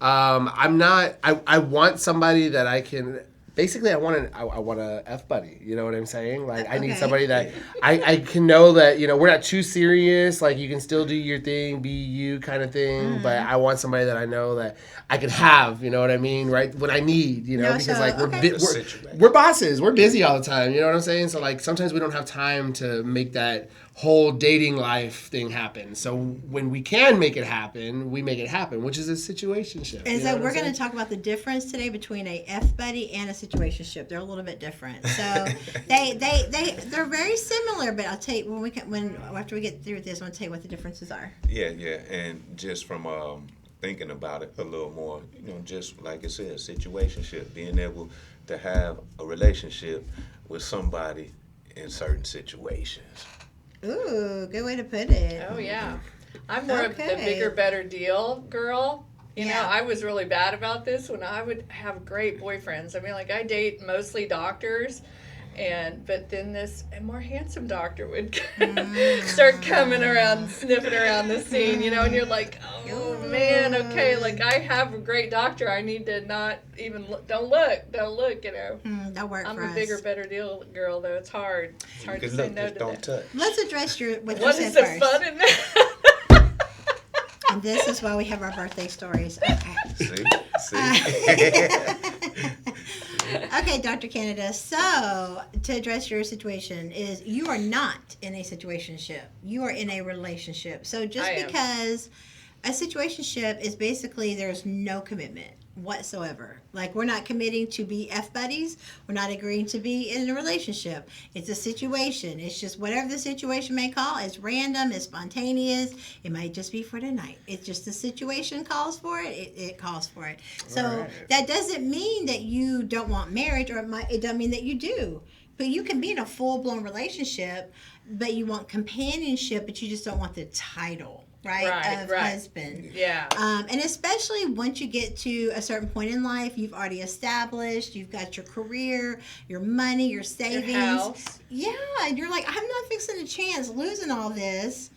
Speaker 4: I want somebody that I can. Basically, I want a F buddy. You know what I'm saying? Like, I need somebody that I can know that, you know, we're not too serious. Like, you can still do your thing, be you kind of thing. But I want somebody that I know that I can have. You know what I mean? Right when I need. You know,
Speaker 2: No,
Speaker 4: because
Speaker 2: so,
Speaker 4: like
Speaker 2: okay.
Speaker 4: we're bosses. We're busy all the time. You know what I'm saying? So like sometimes we don't have time to make that whole dating life thing happen. So when we can make it happen, we make it happen, which is a situationship.
Speaker 2: And so we're going to talk about the difference today between a F buddy and a situationship. They're a little bit different. So they're very similar, but I'll tell you after we get through this, I'm going to tell you what the differences are.
Speaker 3: Yeah, and just from thinking about it a little more, you know, just like it said, situationship, being able to have a relationship with somebody in certain situations.
Speaker 2: Ooh, good way to put it.
Speaker 5: Oh, yeah. I'm more of the bigger, better deal girl. You know, I was really bad about this when I would have great boyfriends. I mean, like, I date mostly doctors, but then this more handsome doctor would start coming around, sniffing around the scene, you know, and you're like, oh, man, okay, like, I have a great doctor. I need to not even look. Don't look, you know.
Speaker 2: That'll work
Speaker 5: I'm
Speaker 2: for
Speaker 5: a
Speaker 2: us.
Speaker 5: bigger, better deal girl, though. It's hard. It's hard to say no to
Speaker 3: don't
Speaker 5: that.
Speaker 3: touch.
Speaker 2: Let's address what you
Speaker 5: What
Speaker 2: said
Speaker 5: is the
Speaker 2: first.
Speaker 5: fun in that?
Speaker 2: And this is why we have our birthday stories. Okay.
Speaker 3: See?
Speaker 2: Okay, Dr. Canada. So, to address your situation is you are not in a situationship. You are in a relationship. So, just because a situationship is basically there's no commitment whatsoever. Like, we're not committing to be F buddies. We're not agreeing to be in a relationship. It's a situation. It's just whatever the situation may call. It's random. It's spontaneous. It might just be for tonight. It's just the situation calls for it. It calls for it. So that doesn't mean that you don't want marriage, or it doesn't mean that you do. But you can be in a full-blown relationship, but you want companionship, but you just don't want the title. Right, husband.
Speaker 5: Yeah.
Speaker 2: And especially once you get to a certain point in life, you've already established, you've got your career, your money, your savings.
Speaker 5: Your house.
Speaker 2: Yeah, and you're like, I'm not fixing a chance losing all this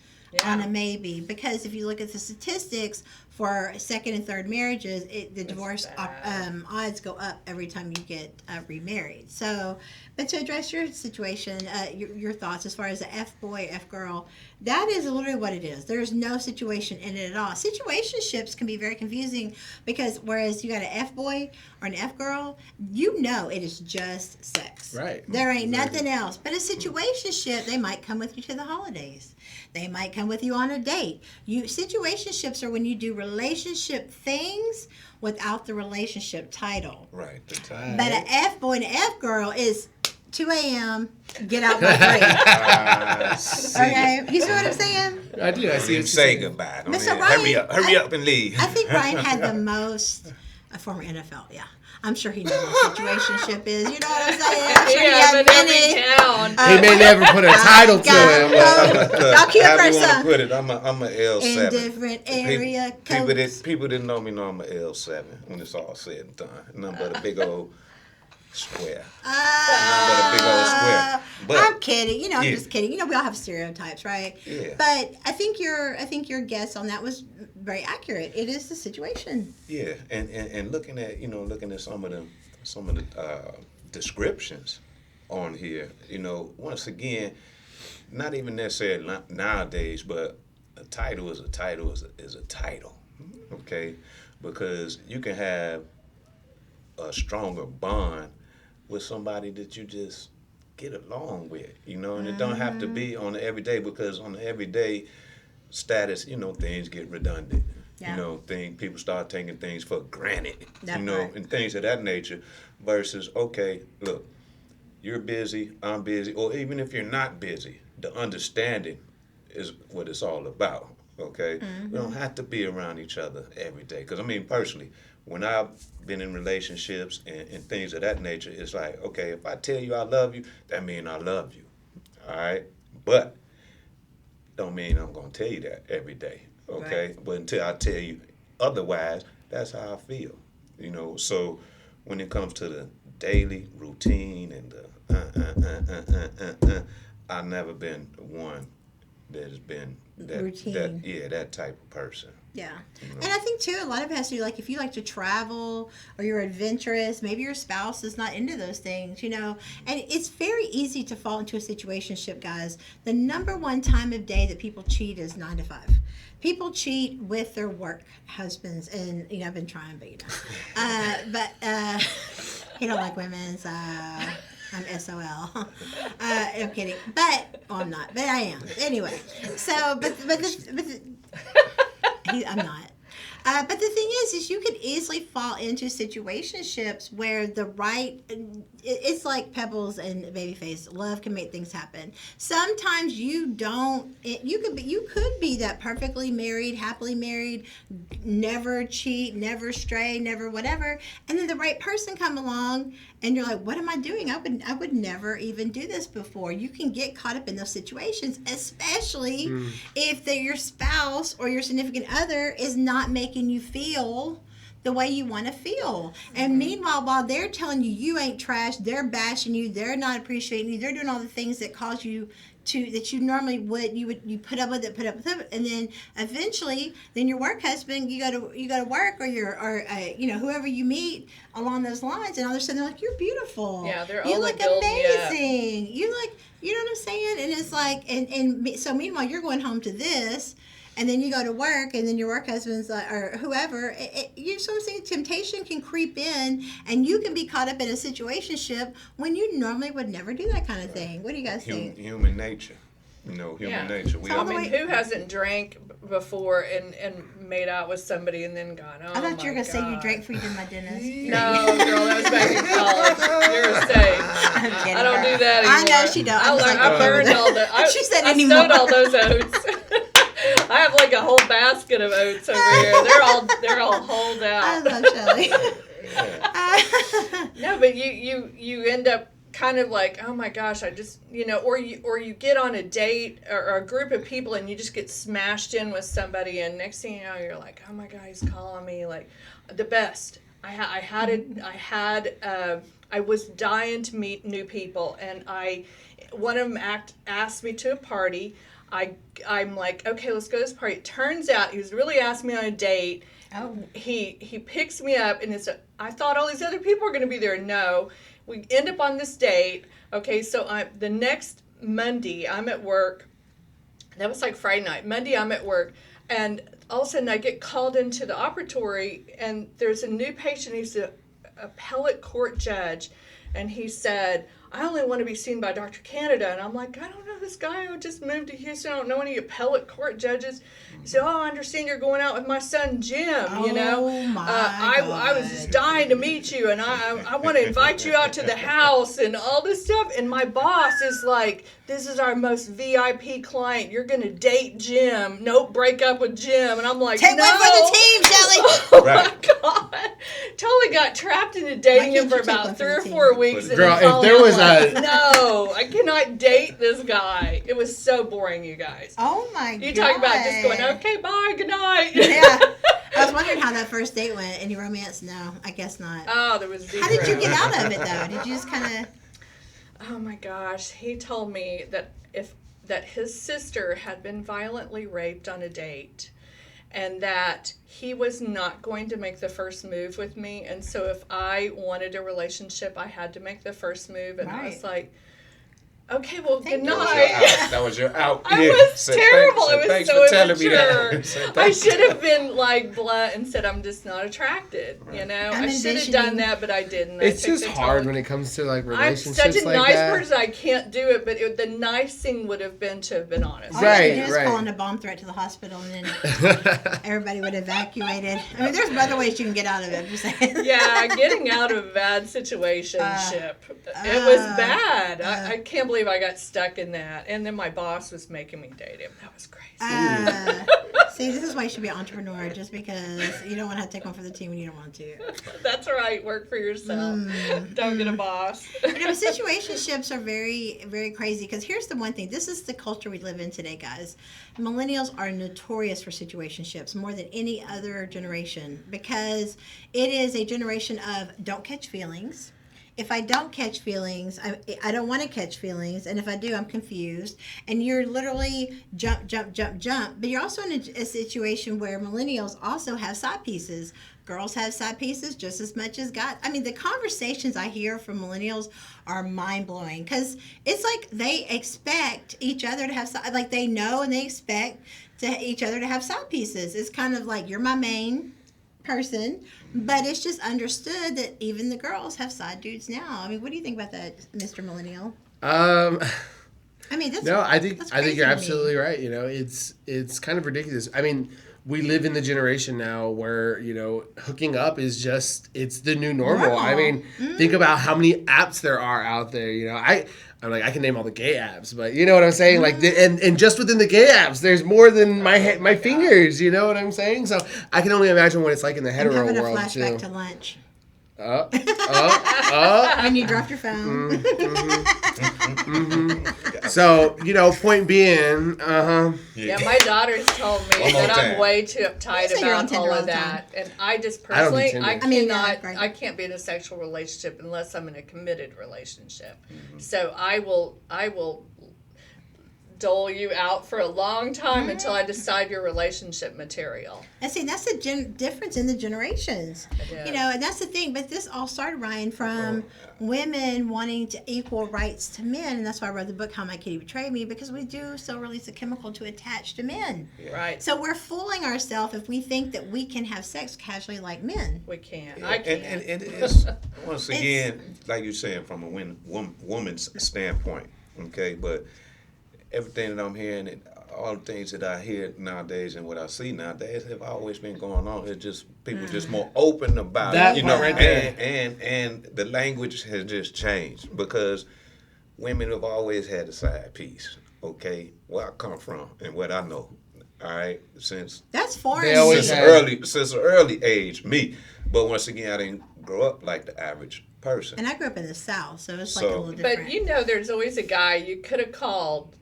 Speaker 2: on a maybe. Because if you look at the statistics for second and third marriages, the divorce odds go up every time you get remarried. So, but to address your situation, your thoughts as far as the F boy, F girl, that is literally what it is. There's no situation in it at all. Situationships can be very confusing because whereas you got an F boy or an F girl, you know it is just sex.
Speaker 4: Right.
Speaker 2: There ain't nothing else. But a situationship, they might come with you to the holidays. They might come with you on a date. Situationships are when you do relationship things without the relationship title.
Speaker 3: Right. The time.
Speaker 2: But an F boy and an F girl is 2 a.m. Get out by 3. Okay, you see what I'm saying?
Speaker 4: I do. I see
Speaker 3: You
Speaker 4: what
Speaker 3: say
Speaker 4: you're saying.
Speaker 3: goodbye.
Speaker 2: But so Ryan,
Speaker 3: Hurry up and leave.
Speaker 2: I think Ryan had the most former NFL. Yeah, I'm sure he knows what situationship is. You know what I'm saying? I'm sure he had
Speaker 5: but every
Speaker 2: many.
Speaker 5: town.
Speaker 4: He may never put a title to it.
Speaker 2: Y'all cue
Speaker 3: How do you
Speaker 2: first.
Speaker 3: want to put it? I'm a L7.
Speaker 2: In different area codes.
Speaker 3: People didn't know me know I'm a L7 when it's all said and done. Nothing but a big old square. Nothing but a big old square. But
Speaker 2: I'm kidding. You know, I'm just kidding. You know, we all have stereotypes, right?
Speaker 3: Yeah.
Speaker 2: But I think your guess on that was very accurate. It is the situation.
Speaker 3: Yeah, and looking at some of the descriptions on here, you know, once again, not even necessarily nowadays, but a title is a title is a title, okay? Because you can have a stronger bond with somebody that you just get along with, and it don't have to be on the everyday, because on the everyday status, things get redundant.
Speaker 2: Yeah.
Speaker 3: People start taking things for granted,
Speaker 2: That part.
Speaker 3: and things of that nature, versus, okay, look, you're busy, I'm busy, or even if you're not busy, the understanding is what it's all about, okay? We don't have to be around each other every day, because, personally, when I've been in relationships and things of that nature, it's like, okay, if I tell you I love you, that means I love you, all right? But don't mean I'm going to tell you that every day, okay? Right. But until I tell you otherwise, that's how I feel, So when it comes to the daily routine and the I've never been one that has been
Speaker 2: routine.
Speaker 3: That type of person.
Speaker 2: Yeah. And I think, too, a lot of it has to do, like, if you like to travel or you're adventurous, maybe your spouse is not into those things, And it's very easy to fall into a situationship, guys. The number one time of day that people cheat is 9 to 5. People cheat with their work husbands. And, I've been trying, but, but he don't like women, so I'm SOL. I'm kidding. But, I'm not. But I am. Anyway. So, I'm not. But the thing is you could easily fall into situationships where it's like Pebbles and Babyface. Love can make things happen. Sometimes you could be that perfectly married, happily married, never cheat, never stray, never whatever. And then the right person come along and you're like, what am I doing? I would never even do this before. You can get caught up in those situations, especially if your spouse or your significant other is not making you feel the way you want to feel. And meanwhile, while they're telling you ain't trash, they're bashing you, they're not appreciating you, they're doing all the things that cause you that you normally would, you put up with it, and then eventually, then your work husband, you go to work, or whoever you meet along those lines, and all of a sudden they're like, you're beautiful.
Speaker 5: Yeah,
Speaker 2: you look amazing. You look, you know what I'm saying? And it's like, and so meanwhile you're going home to this. And then you go to work, and then your work husband's or whoever. You so I'm saying, temptation can creep in, and you can be caught up in a situationship when you normally would never do that kind of thing. What do you guys think?
Speaker 3: Human nature, human nature.
Speaker 5: Who hasn't drank before and made out with somebody and then gone? Oh,
Speaker 2: I thought you were gonna say you drank before you did my dentist.
Speaker 5: No, girl, that was back in college. You're safe. I don't do that anymore.
Speaker 2: I know she don't.
Speaker 5: I burned all the.
Speaker 2: She said
Speaker 5: I stowed all those oats. I have like a whole basket of oats over here. They're all holed out.
Speaker 2: I love Shelly.
Speaker 5: No, but you end up kind of like, oh my gosh, I just or you get on a date or a group of people and you just get smashed in with somebody, and next thing you know you're like, oh my God, he's calling me like the best. I was dying to meet new people, and one of them asked me to a party. I'm like, okay, let's go to this party. It turns out he was really asking me on a date.
Speaker 2: Oh.
Speaker 5: He picks me up, and I thought all these other people were going to be there. No, we end up on this date. Okay, so the next Monday I'm at work. That was like Friday night. Monday I'm at work, and all of a sudden I get called into the operatory, and there's a new patient. He's an appellate court judge, and he said, I only want to be seen by Dr. Canada. And I'm like, I don't know this guy who just moved to Houston. I don't know any appellate court judges. He said, oh, I understand you're going out with my son, Jim.
Speaker 2: Oh, my God.
Speaker 5: I was just dying to meet you, and I want to invite you out to the house and all this stuff. And my boss is like, this is our most VIP client. You're going to date Jim. Nope, break up with Jim. And I'm like,
Speaker 2: take
Speaker 5: no.
Speaker 2: one for the team, Shelly.
Speaker 5: Oh, my God. Totally got trapped into dating him for about 3 or 4 weeks.
Speaker 4: Girl, if there was
Speaker 5: no, I cannot date this guy. It was so boring, you guys.
Speaker 2: Oh my God.
Speaker 5: You talk about just going, okay, bye, good night.
Speaker 2: Yeah. I was wondering how that first date went. Any romance? No, I guess not.
Speaker 5: Oh, there was zero.
Speaker 2: How did you get out of it, though? Did you just kind of...
Speaker 5: Oh my gosh. He told me that his sister had been violently raped on a date, and that he was not going to make the first move with me. And so if I wanted a relationship, I had to make the first move. And I was like, Okay, well, good
Speaker 3: That was your
Speaker 5: night.
Speaker 3: out. That was your out.
Speaker 5: I
Speaker 3: Yeah.
Speaker 5: was
Speaker 3: Say
Speaker 5: terrible.
Speaker 3: thanks-
Speaker 5: I was
Speaker 3: thanks
Speaker 5: so
Speaker 3: for telling me
Speaker 5: immature.
Speaker 3: that. Say
Speaker 5: I
Speaker 3: thanks.
Speaker 5: should have been like blunt and said I'm just not attracted. You know,
Speaker 2: I'm
Speaker 5: I should have
Speaker 2: envisioning-
Speaker 5: done that, but I didn't.
Speaker 4: It's
Speaker 5: I took
Speaker 4: just
Speaker 5: the
Speaker 4: hard
Speaker 5: tone.
Speaker 4: when it comes to like
Speaker 5: I'm
Speaker 4: relationships
Speaker 5: such a
Speaker 4: like
Speaker 5: nice
Speaker 4: that.
Speaker 5: person. I can't do it, but the nice thing would have been to have been honest.
Speaker 2: All
Speaker 4: Right,
Speaker 2: you had to do is
Speaker 4: right.
Speaker 2: call in a bomb threat to the hospital, and then everybody would have evacuated. I mean, there's other ways you can get out of it. I'm just saying.
Speaker 5: Yeah, getting out of a bad situationship. It was bad. I can't believe I got stuck in that. And then my boss was making me date him. That was crazy.
Speaker 2: See, this is why you should be an entrepreneur, just because you don't want to take one for the team when you don't want to.
Speaker 5: That's right. Work for yourself. Don't get a boss.
Speaker 2: You know, but situationships are very, very crazy, because here's the one thing. This is the culture we live in today, guys. Millennials are notorious for situationships more than any other generation, because it is a generation of don't catch feelings. If I don't catch feelings, I don't want to catch feelings. And if I do, I'm confused. And you're literally jump. But you're also in a situation where millennials also have side pieces. Girls have side pieces just as much as guys. I mean, the conversations I hear from millennials are mind-blowing, because it's like they expect each other to have side, like they know and they expect each other to have side pieces. It's kind of like, you're my main person, but it's just understood that even the girls have side dudes now. I mean, what do you think about that, Mr. Millennial? I mean, that's
Speaker 4: No, I think
Speaker 2: that's
Speaker 4: you're
Speaker 2: crazy to me.
Speaker 4: absolutely right. You know, it's kind of ridiculous. I mean, we live in the generation now where, you know, hooking up is just, it's the new normal. I mean, think about how many apps there are out there. You know, I'm like, I can name all the gay apps, but you know what I'm saying? Like, and just within the gay apps, there's more than my fingers. You know what I'm saying? So I can only imagine what it's like in the
Speaker 2: I'm
Speaker 4: hetero
Speaker 2: having a
Speaker 4: world
Speaker 2: flashback
Speaker 4: too.
Speaker 2: to lunch.
Speaker 4: Oh.
Speaker 2: When you dropped your phone.
Speaker 4: So, you know, point being,
Speaker 5: Yeah, my daughters told me
Speaker 3: One more
Speaker 5: that I'm
Speaker 3: time.
Speaker 5: way too uptight
Speaker 2: You say you're on
Speaker 5: about
Speaker 2: Tinder
Speaker 5: all
Speaker 2: all
Speaker 5: of
Speaker 2: the
Speaker 5: that. And I just
Speaker 4: I don't do
Speaker 5: personally,
Speaker 4: Tinder.
Speaker 5: I
Speaker 2: I mean,
Speaker 5: cannot,
Speaker 2: right.
Speaker 5: I can't be in a sexual relationship unless I'm in a committed relationship.
Speaker 3: Mm-hmm.
Speaker 5: So I will dole you out for a long time until I decide your relationship material.
Speaker 2: And see, that's the difference in the generations.
Speaker 5: is.
Speaker 2: You know, and that's the thing. But this all started, Ryan, from women wanting to equal rights to men. And that's why I wrote the book, How My Kitty Betrayed Me, because we do so release a chemical to attach to men.
Speaker 5: Right.
Speaker 2: So we're fooling ourselves if we think that we can have sex casually like men.
Speaker 5: We can't. I can't.
Speaker 3: And it's, once again, like you're saying, from a woman's standpoint, okay? But everything that I'm hearing, and all the things that I hear nowadays and what I see nowadays have always been going on. It's just people just more open about
Speaker 4: That
Speaker 3: it, you know,
Speaker 4: part right there.
Speaker 3: and the language has just changed, because women have always had a side piece, okay? Where I come from and what I know, all right, since
Speaker 2: That's foreign.
Speaker 4: They
Speaker 2: to
Speaker 4: always
Speaker 2: me.
Speaker 4: have-
Speaker 3: since an early age, me. But once again, I didn't grow up like the average person.
Speaker 2: And I grew up in the South, so it's like a
Speaker 3: So-
Speaker 2: little different.
Speaker 5: But you know, there's always a guy you could have called,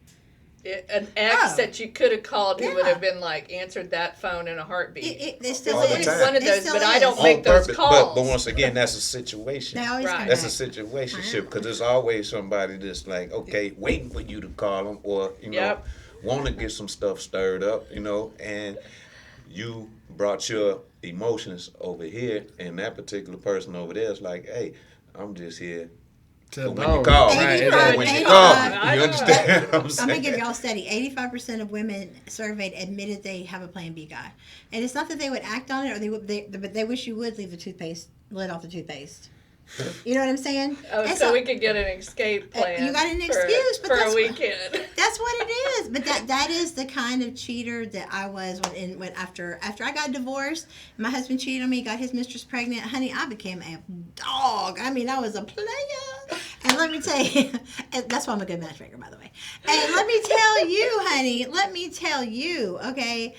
Speaker 5: an ex
Speaker 2: Oh.
Speaker 5: that you could have called who would
Speaker 2: Yeah.
Speaker 5: have been like, answered that phone in a heartbeat.
Speaker 2: it still
Speaker 3: All the
Speaker 2: is.
Speaker 3: time.
Speaker 5: One of
Speaker 2: It
Speaker 5: those,
Speaker 2: still
Speaker 5: but I
Speaker 2: is.
Speaker 5: don't
Speaker 3: On
Speaker 5: make those
Speaker 3: purpose,
Speaker 5: calls.
Speaker 3: But once again, that's a situation.
Speaker 2: They always
Speaker 5: Right.
Speaker 2: come
Speaker 3: That's
Speaker 2: back.
Speaker 3: a situationship, because there's always somebody that's like, okay, waiting for you to call them, or you know,
Speaker 5: Yep.
Speaker 3: want to get some stuff stirred up, you know, and you brought your emotions over here, and that particular person over there is like, hey, I'm just here.
Speaker 4: to
Speaker 3: When you
Speaker 4: bone.
Speaker 3: call,
Speaker 4: Right,
Speaker 2: 85,
Speaker 3: when you
Speaker 2: 85.
Speaker 3: call,
Speaker 5: I
Speaker 3: you
Speaker 5: know.
Speaker 3: understand what I'm
Speaker 2: I'm
Speaker 3: saying?
Speaker 2: gonna give y'all a study. 85% of women surveyed admitted they have a Plan B guy, and it's not that they would act on it, or but they wish you would leave the toothpaste lid off the toothpaste. You know what I'm saying?
Speaker 5: Oh,
Speaker 2: And
Speaker 5: so we could get an escape plan.
Speaker 2: you got an
Speaker 5: for-
Speaker 2: excuse, but
Speaker 5: for
Speaker 2: that's
Speaker 5: a
Speaker 2: what-
Speaker 5: weekend.
Speaker 2: That's what it is. But that is the kind of cheater that I was when after I got divorced, my husband cheated on me, got his mistress pregnant. Honey, I became a dog. I mean, I was a player. And let me tell you, and that's why I'm a good matchmaker, by the way. And let me tell you, honey, okay,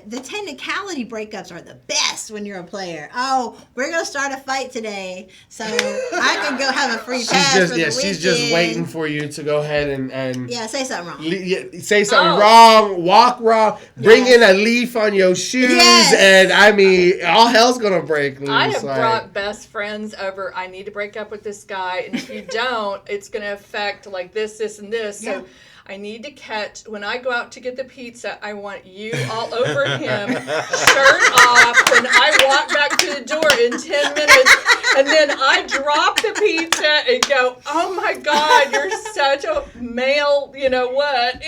Speaker 2: the technicality breakups are the best when you're a player. Oh, we're gonna start a fight today, so I can go have a free pass for the weekend.
Speaker 4: She's just waiting for you to go ahead and
Speaker 2: Yeah, say something wrong.
Speaker 4: say something
Speaker 5: Oh.
Speaker 4: wrong, walk wrong, bring
Speaker 2: Yes.
Speaker 4: in a leaf on your shoes,
Speaker 2: Yes.
Speaker 4: and I mean, all hell's gonna break loose.
Speaker 5: I have
Speaker 4: like-
Speaker 5: brought best friends over. I need to break up with this guy, and if you don't, it's going to affect like this, and this.
Speaker 2: Yeah.
Speaker 5: So I need to catch, when I go out to get the pizza, I want you all over him, shirt off, when I walk back to the door in 10 minutes, and then I drop the pizza and go, oh my God, you're such a male, you know what?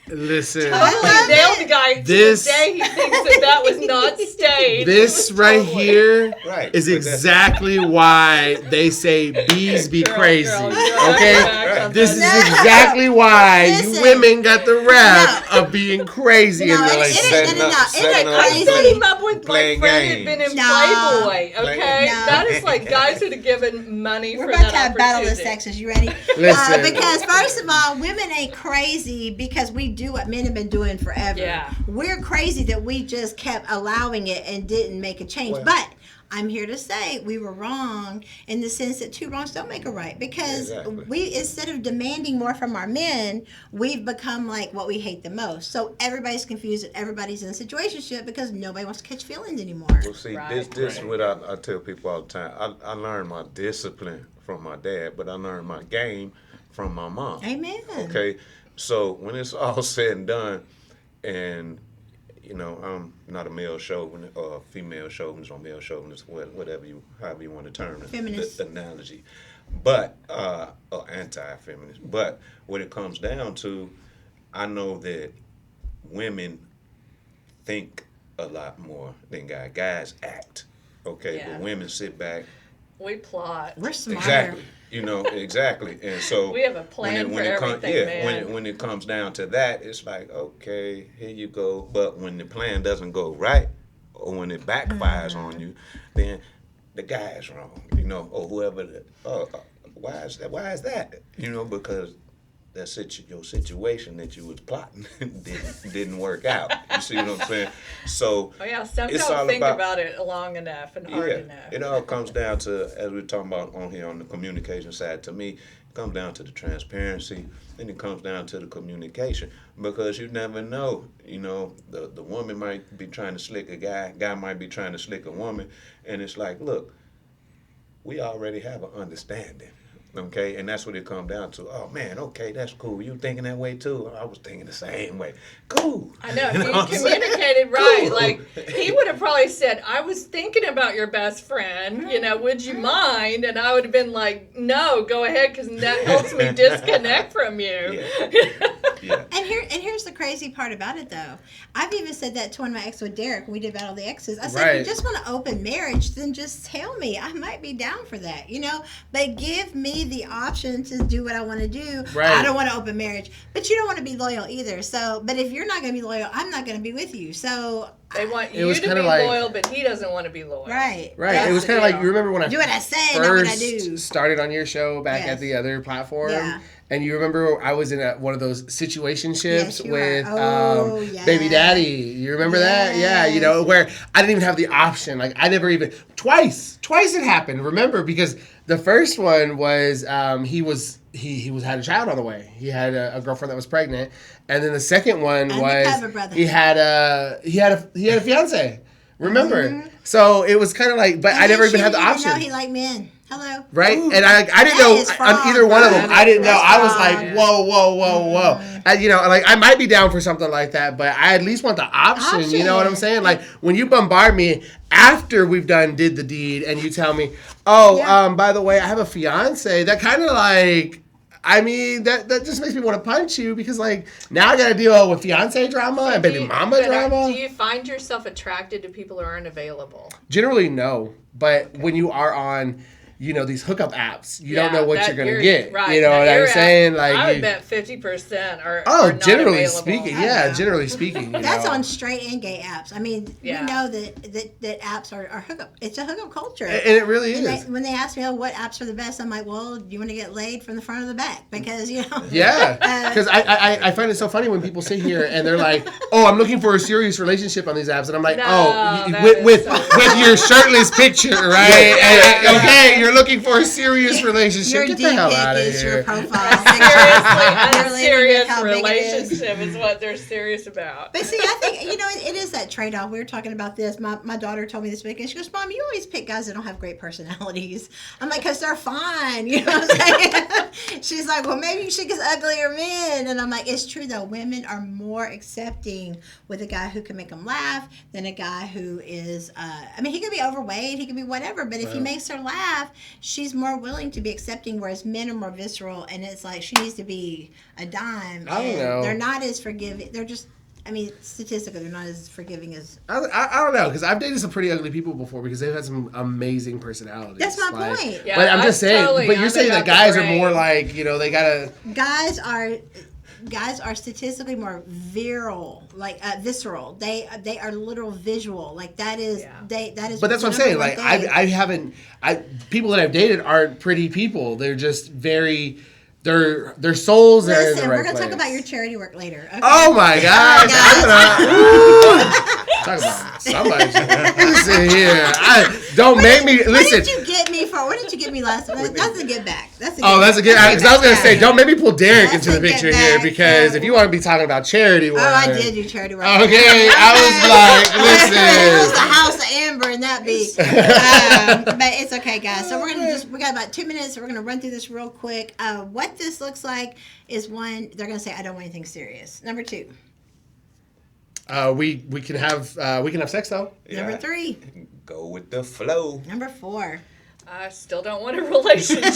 Speaker 4: Listen,
Speaker 5: Totally nailed the guy. To this day, he thinks that was not staged.
Speaker 4: This right here
Speaker 3: Right.
Speaker 4: is exactly why they say bees be crazy. Okay? This is exactly why you women got the rap of being crazy in relationships.
Speaker 5: I set him up with my friend who'd been in Playboy. Okay?
Speaker 2: No.
Speaker 5: That is like guys who'd have given money
Speaker 2: We're
Speaker 5: for
Speaker 2: about
Speaker 5: that
Speaker 2: to have battle of the
Speaker 5: opportunity.
Speaker 2: sexes. You ready?
Speaker 4: Listen.
Speaker 2: Because first of all, women ain't crazy because we do what men have been doing forever.
Speaker 5: Yeah.
Speaker 2: We're crazy that we just kept allowing it and didn't make a change.
Speaker 3: Well,
Speaker 2: but I'm here to say we were wrong in the sense that two wrongs don't make a right, because
Speaker 3: Exactly.
Speaker 2: we, instead of demanding more from our men, we've become like what we hate the most. So everybody's confused and everybody's in a situationship because nobody wants to catch feelings anymore.
Speaker 3: Well, see,
Speaker 5: Right.
Speaker 3: this is what I tell people all the time. I learned my discipline from my dad, but I learned my game from my mom.
Speaker 2: Amen.
Speaker 3: Okay, so when it's all said and done, and you know, I'm not a male chauvinist or a female chauvinist or male chauvinist, whatever however you want to term it,
Speaker 2: Feminist.
Speaker 3: the analogy, but or anti-feminist. But when it comes down to, I know that women think a lot more than guys. Guys act, okay,
Speaker 5: Yeah.
Speaker 3: but women sit back.
Speaker 5: We plot.
Speaker 2: We're smarter.
Speaker 3: Exactly. You know, exactly. And so
Speaker 5: We have a plan for everything, man.
Speaker 3: when it comes down to that, it's like, okay, here you go. But when the plan doesn't go right, or when it backfires on you, then the guy is wrong, you know, or whoever. Why is that? You know, because your situation that you was plotting didn't work out. You see what I'm saying? So
Speaker 5: Oh yeah, some
Speaker 3: it's
Speaker 5: don't
Speaker 3: all
Speaker 5: think
Speaker 3: about
Speaker 5: it long enough and hard enough.
Speaker 3: it all comes down to, as we're talking about on here on the communication side, to me, it comes down to the transparency, and it comes down to the communication, because you never know, you know, the woman might be trying to slick a guy might be trying to slick a woman, and it's like, look, we already have an understanding. Okay, and that's what it comes down to. Oh man, okay, that's cool. You thinking that way too? I was thinking the same way. Cool.
Speaker 5: I know, if
Speaker 3: You
Speaker 5: you
Speaker 3: know what I'm saying?
Speaker 5: communicated right,
Speaker 3: Cool.
Speaker 5: like, he would have probably said, I was thinking about your best friend, you know, would you mind? And I would have been like, no, go ahead, because that helps me disconnect from you.
Speaker 3: Yeah.
Speaker 2: And here's the crazy part about it, though. I've even said that to one of my ex with Derek when we did Battle of the Exes. I said, if you just want to open marriage, then just tell me. I might be down for that, you know? But give me the option to do what I want to do.
Speaker 4: Right.
Speaker 2: I don't want to open marriage. But you don't want to be loyal either. So, but if you're not going to be loyal, I'm not going to be with you. So,
Speaker 5: They want
Speaker 4: It
Speaker 5: you
Speaker 4: was
Speaker 5: to be
Speaker 4: kinda like-
Speaker 5: loyal, but he doesn't want to be loyal.
Speaker 2: right.
Speaker 4: Right.
Speaker 2: That's
Speaker 4: It was
Speaker 2: the
Speaker 4: kind of like,
Speaker 5: deal.
Speaker 4: you remember when I
Speaker 2: do what I say, not what I do.
Speaker 4: first started on your show back
Speaker 2: Yes.
Speaker 4: at the other platform?
Speaker 2: Yeah.
Speaker 4: And you remember I was in one of those situationships
Speaker 2: Yes, you
Speaker 4: with
Speaker 2: were. Oh,
Speaker 4: Baby
Speaker 2: yes.
Speaker 4: Daddy. You remember that? Yeah, you know,
Speaker 2: Yes.
Speaker 4: where I didn't even have the option. Like, I never even, twice it happened, remember? Because the first one was, he had a child on the way. He had a girlfriend that was pregnant. And then the second one
Speaker 2: Undercover
Speaker 4: was,
Speaker 2: brother.
Speaker 4: he had a fiance. Remember?
Speaker 2: Mm-hmm.
Speaker 4: So it was kind of like, but I never even had the
Speaker 2: She didn't
Speaker 4: option.
Speaker 2: know he liked men. Hello.
Speaker 4: Right?
Speaker 2: Ooh.
Speaker 4: And I didn't
Speaker 2: That
Speaker 4: know
Speaker 2: is
Speaker 4: on
Speaker 2: fraud,
Speaker 4: either one of them.
Speaker 2: bro.
Speaker 4: I didn't know.
Speaker 2: That's
Speaker 4: I was
Speaker 2: fraud.
Speaker 4: like, whoa. And, you know, like, I might be down for something like that, but I at least want the option. You know what I'm saying? Like, when you bombard me after we've did the deed and you tell me, by the way, I have a fiance, that kind of like, I mean, that just makes me want to punch you, because, like, now I got to deal with fiance drama and baby mama drama.
Speaker 5: Do you find yourself attracted to people who aren't available?
Speaker 4: Generally, no. But when you are on, you know, these hookup apps, you don't know what you're going to get.
Speaker 5: Right.
Speaker 4: You know
Speaker 5: Now,
Speaker 4: what I'm
Speaker 5: you're
Speaker 4: saying? Like,
Speaker 5: I would
Speaker 4: you-
Speaker 5: bet 50% are
Speaker 4: Oh,
Speaker 5: not
Speaker 4: generally
Speaker 5: available.
Speaker 4: speaking,
Speaker 2: I
Speaker 4: yeah,
Speaker 2: know.
Speaker 4: generally speaking. You
Speaker 2: That's
Speaker 4: know.
Speaker 2: on straight and gay apps. I mean,
Speaker 5: Yeah.
Speaker 2: we know that apps are hookup. It's a hookup culture.
Speaker 4: And it really
Speaker 2: And
Speaker 4: is.
Speaker 2: when they ask me, what apps are the best, I'm like, well, you want to get laid from the front or the back? Because, you know.
Speaker 4: Yeah, because I find it so funny when people sit here and they're like, "Oh, I'm looking for a serious relationship on these apps," and I'm like,
Speaker 5: No,
Speaker 4: "Oh,
Speaker 5: that
Speaker 4: with
Speaker 5: is
Speaker 4: with
Speaker 5: so
Speaker 4: with your shirtless picture, right? And, okay, you're you're looking for a serious relationship,
Speaker 2: Your
Speaker 4: get the hell out of
Speaker 2: is your
Speaker 4: here.
Speaker 2: profile.
Speaker 5: Seriously,
Speaker 2: You're leaving
Speaker 5: unserious
Speaker 2: how big it is.
Speaker 5: relationship is what they're serious about.
Speaker 2: But see, I think, it is that trade-off. We were talking about this. My daughter told me this weekend. She goes, Mom, you always pick guys that don't have great personalities. I'm like, because they're fine. You know what I'm saying? She's like, well, maybe you should get uglier men. And I'm like, it's true, though. Women are more accepting with a guy who can make them laugh than a guy who is, he could be overweight. He could be whatever. But if he makes her laugh, she's more willing to be accepting, whereas men are more visceral. And it's like, she needs to be a dime.
Speaker 4: I don't know.
Speaker 2: They're not as forgiving. They're just, statistically, they're not as forgiving as.
Speaker 4: I don't know, because I've dated some pretty ugly people before because they've had some amazing personalities.
Speaker 2: That's my point.
Speaker 5: Yeah,
Speaker 4: but I'm just saying.
Speaker 5: totally
Speaker 4: But you're saying that
Speaker 5: understand
Speaker 4: guys
Speaker 5: the
Speaker 4: are
Speaker 5: brain.
Speaker 4: more like, they gotta.
Speaker 2: Guys are statistically more virile, like visceral. They are literal visual. Like that is that is.
Speaker 4: But that's what I'm saying. Like I haven't. People that I've dated aren't pretty people. They're just very. Their souls are in
Speaker 2: Listen,
Speaker 4: the right
Speaker 2: we're gonna
Speaker 4: place.
Speaker 2: talk about your charity work later. Okay?
Speaker 4: Oh my gosh! Talk about somebody. Listen here. Don't make me listen.
Speaker 2: What did you get me for? What did you get me last time? That's a get back. That's a
Speaker 4: good. Because I was gonna say, don't make me pull Derek
Speaker 2: That's
Speaker 4: into the
Speaker 2: a get
Speaker 4: picture here
Speaker 2: back.
Speaker 4: because if you want to be talking about charity work,
Speaker 2: Oh, I did do charity work.
Speaker 4: Okay, I was like,
Speaker 2: It was the
Speaker 4: listen.
Speaker 2: house of Amber and that be. But it's okay, guys. So we got about 2 minutes. So we're gonna run through this real quick. What this looks like is one, they're gonna say, I don't want anything serious. Number 2.
Speaker 4: We can have sex though.
Speaker 2: Number 3.
Speaker 3: Go with the flow.
Speaker 2: Number 4.
Speaker 5: I still don't want a relationship.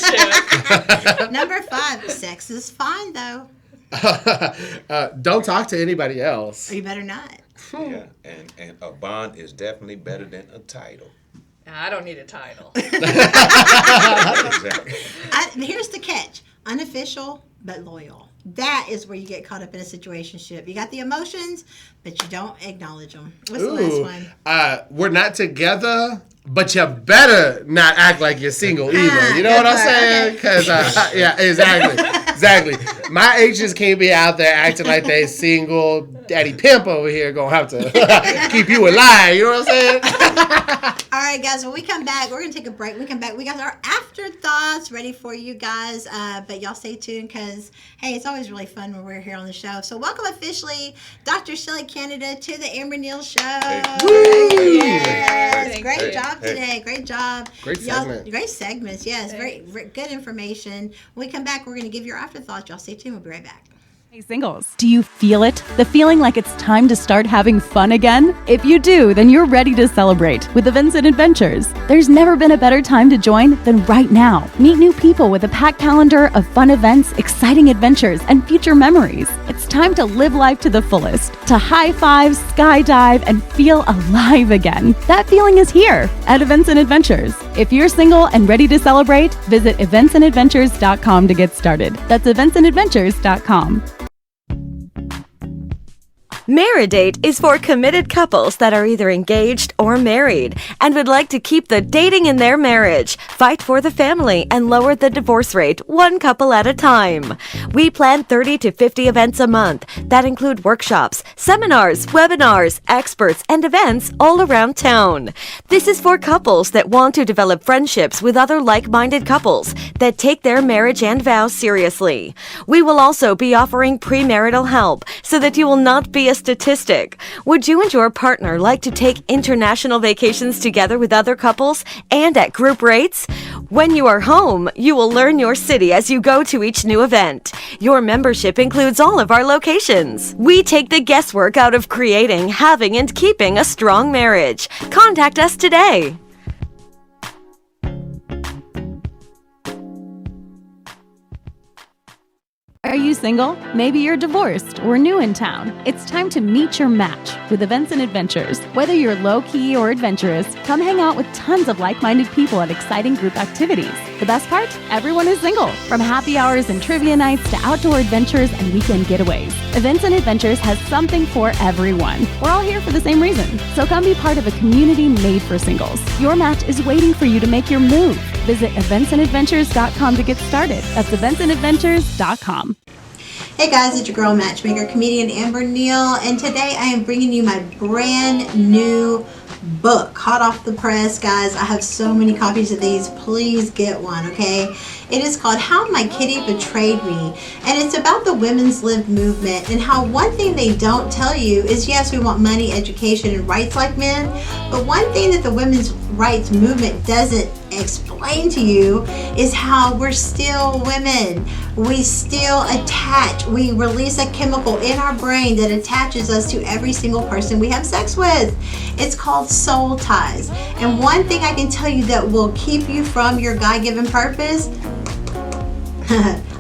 Speaker 2: Number 5. Sex is fine though.
Speaker 4: Don't talk to anybody else.
Speaker 2: Or you better not.
Speaker 3: Yeah, and a bond is definitely better than a title.
Speaker 5: I don't need a title.
Speaker 3: Exactly.
Speaker 2: Here's the catch. Unofficial, but loyal. That is where you get caught up in a situationship. You got the emotions, but you don't acknowledge them. What's the last one?
Speaker 4: We're not together, but you better not act like you're single either. You know what I'm saying? Because yeah, exactly. My H's can't be out there acting like they single. Daddy Pimp over here gonna have to keep you alive. You know what I'm saying?
Speaker 2: All right, guys. When we come back, we're going to take a break. When we come back, we got our afterthoughts ready for you guys. But y'all stay tuned because, hey, it's always really fun when we're here on the show. So welcome officially, Dr. Shelley Canada, to the Amber Neal Show. Yes. Great job today. Great job.
Speaker 4: Great segment.
Speaker 2: Great segments. Yes. Very good information. When we come back, we're going to give your afterthoughts. Y'all stay tuned. We'll be right back.
Speaker 6: Hey singles, do you feel it? The feeling like it's time to start having fun again? If you do, then you're ready to celebrate with Events and Adventures. There's never been a better time to join than right now. Meet new people with a packed calendar of fun events, exciting adventures, and future memories. It's time to live life to the fullest, to high five, skydive, and feel alive again. That feeling is here at Events and Adventures. If you're single and ready to celebrate, visit eventsandadventures.com to get started. That's eventsandadventures.com.
Speaker 7: Maridate is for committed couples that are either engaged or married and would like to keep the dating in their marriage, fight for the family, and lower the divorce rate one couple at a time. We plan 30 to 50 events a month that include workshops, seminars, webinars, experts, and events all around town. This is for couples that want to develop friendships with other like-minded couples that take their marriage and vows seriously. We will also be offering premarital help so that you will not be a statistic. Would you and your partner like to take international vacations together with other couples and at group rates? When you are home, you will learn your city as you go to each new event. Your membership includes all of our locations. We take the guesswork out of creating, having, and keeping a strong marriage. Contact us today.
Speaker 6: Are you single? Maybe you're divorced or new in town. It's time to meet your match with Events and Adventures. Whether you're low-key or adventurous, come hang out with tons of like-minded people at exciting group activities. The best part? Everyone is single. From happy hours and trivia nights to outdoor adventures and weekend getaways, Events and Adventures has something for everyone. We're all here for the same reason. So come be part of a community made for singles. Your match is waiting for you to make your move. Visit eventsandadventures.com to get started. That's eventsandadventures.com.
Speaker 2: Hey guys, it's your girl matchmaker, comedian Amber Neal, and today I am bringing you my brand new book, hot off the press, guys. I have so many copies of these. Please get one, okay? It is called How My Kitty Betrayed Me, and it's about the women's lib movement and how one thing they don't tell you is, yes, we want money, education, and rights like men, but one thing that the women's rights movement doesn't explain to you is how we're still women. We still attach. We release a chemical in our brain that attaches us to every single person we have sex with. It's called soul ties. And one thing I can tell you that will keep you from your God-given purpose,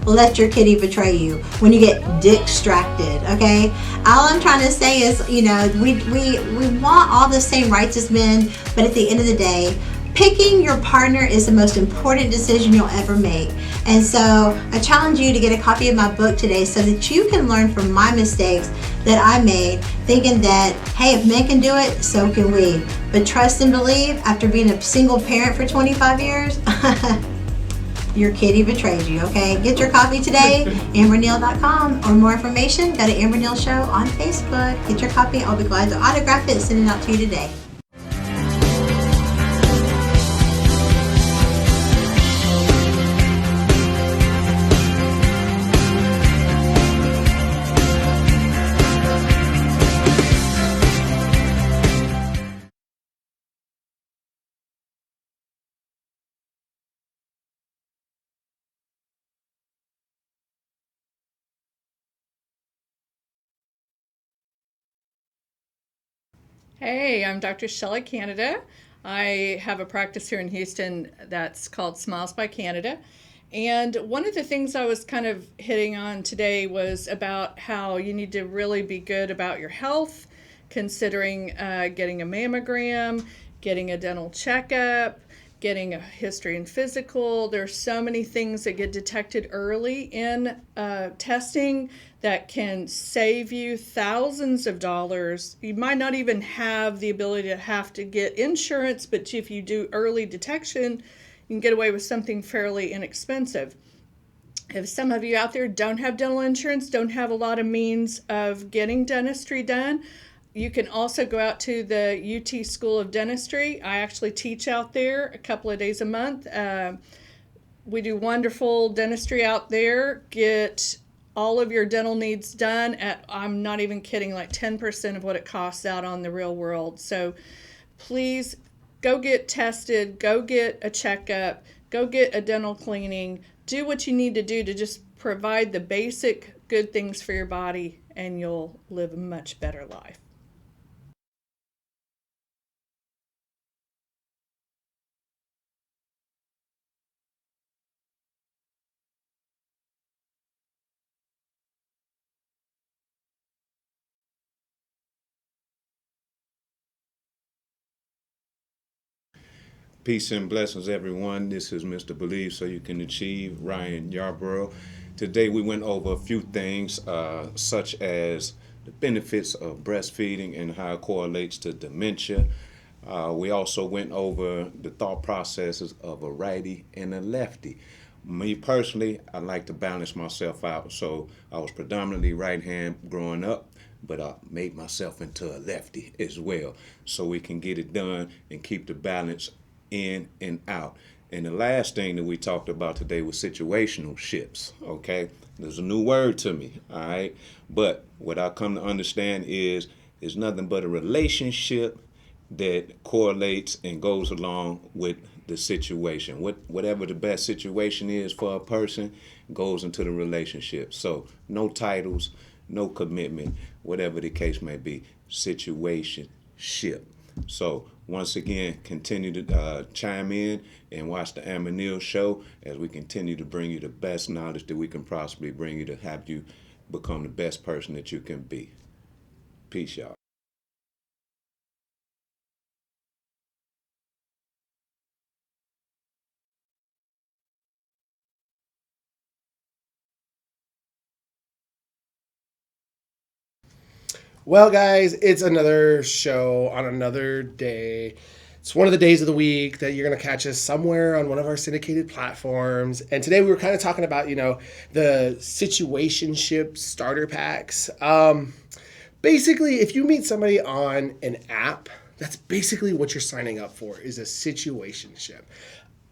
Speaker 2: let your kitty betray you when you get distracted, okay? All I'm trying to say is, you know, we want all the same rights as men, but at the end of the day, picking your partner is the most important decision you'll ever make. And so I challenge you to get a copy of my book today so that you can learn from my mistakes that I made, thinking that, hey, if men can do it, so can we. But trust and believe, after being a single parent for 25 years, your kitty betrayed you, okay? Get your copy today, amberneal.com. Or more information, go to Amber Neal Show on Facebook. Get your copy. I'll be glad to autograph it and send it out to you today.
Speaker 5: Hey, I'm Dr. Shelley Canada. I have a practice here in Houston that's called Smiles by Canada. And one of the things I was kind of hitting on today was about how you need to really be good about your health, considering getting a mammogram, getting a dental checkup, getting a history and physical. There's so many things that get detected early in testing that can save you thousands of dollars. You might not even have the ability to have to get insurance, but if you do early detection, you can get away with something fairly inexpensive. If some of you out there don't have dental insurance, don't have a lot of means of getting dentistry done, you can also go out to the UT School of Dentistry. I actually teach out there a couple of days a month. We do wonderful dentistry out there. Get all of your dental needs done at, I'm not even kidding, like 10% of what it costs out on the real world. So please go get tested, go get a checkup, go get a dental cleaning, do what you need to do to just provide the basic good things for your body, and you'll live a much better life.
Speaker 3: Peace and blessings, everyone. This is Mr. Believe So You Can Achieve, Ryan Yarborough. Today we went over a few things, such as the benefits of breastfeeding and how it correlates to dementia. We also went over the thought processes of a righty and a lefty. Me personally, I like to balance myself out, so I was predominantly right hand growing up, but I made myself into a lefty as well, so we can get it done and keep the balance in and out. And the last thing that we talked about today was situational ships, okay? There's a new word to me, all right? But what I come to understand is nothing but a relationship that correlates and goes along with the situation. Whatever the best situation is for a person goes into the relationship. So no titles, no commitment, whatever the case may be, situationship. So once again, continue to chime in and watch the Amber Neal Show as we continue to bring you the best knowledge that we can possibly bring you to have you become the best person that you can be. Peace, y'all.
Speaker 4: Well, guys, it's another show on another day. It's one of the days of the week that you're going to catch us somewhere on one of our syndicated platforms. And today we were kind of talking about, the situationship starter packs. Basically, if you meet somebody on an app That's basically what you're signing up for, is a situationship.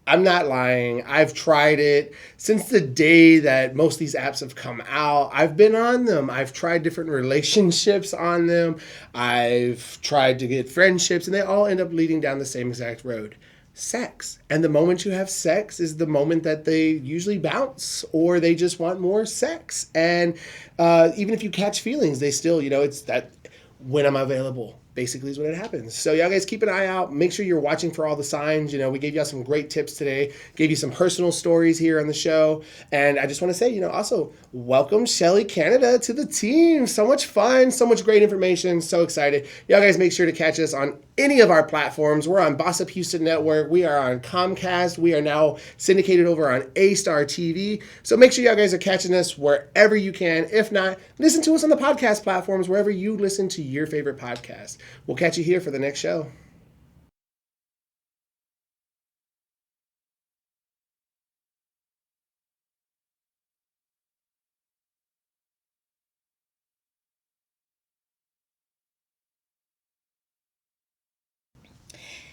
Speaker 4: I'm not lying. I've tried it since the day that most of these apps have come out. I've been on them. I've tried different relationships on them. I've tried to get friendships, and they all end up leading down the same exact road. Sex. And the moment you have sex is the moment that they usually bounce, or they just want more sex. And even if you catch feelings, they still, it's that when I'm available, basically is when it happens. So y'all guys keep an eye out. Make sure you're watching for all the signs. We gave y'all some great tips today. Gave you some personal stories here on the show. And I just want to say, also welcome Shelly Canada to the team. So much fun, so much great information. So excited. Y'all guys make sure to catch us on any of our platforms. We're on Boss Up Houston Network. We are on Comcast. We are now syndicated over on A-Star TV. So make sure y'all guys are catching us wherever you can. If not, listen to us on the podcast platforms, wherever you listen to your favorite podcast. We'll catch you here for the next show.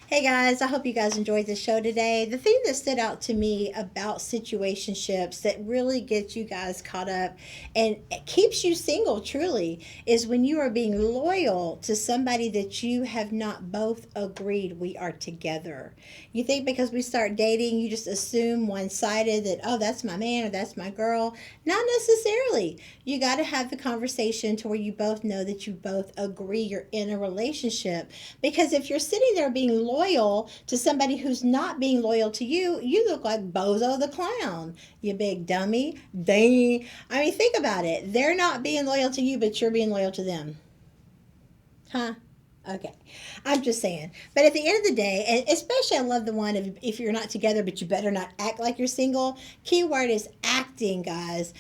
Speaker 2: Hey guys, I hope you guys enjoyed the show today. The thing that stood out to me about situationships that really gets you guys caught up and keeps you single truly is when you are being loyal to somebody that you have not both agreed we are together. You think because we start dating, you just assume one-sided that, oh, that's my man or that's my girl. Not necessarily. You got to have the conversation to where you both know that you both agree you're in a relationship. Because if you're sitting there being loyal to somebody who's not being loyal to you, you look like Bozo the Clown, you big dummy. Dang. I mean, think about it. They're not being loyal to you, but you're being loyal to them. Huh? Okay. I'm just saying. But at the end of the day, and especially I love the one of if you're not together, but you better not act like you're single. Keyword is acting, guys.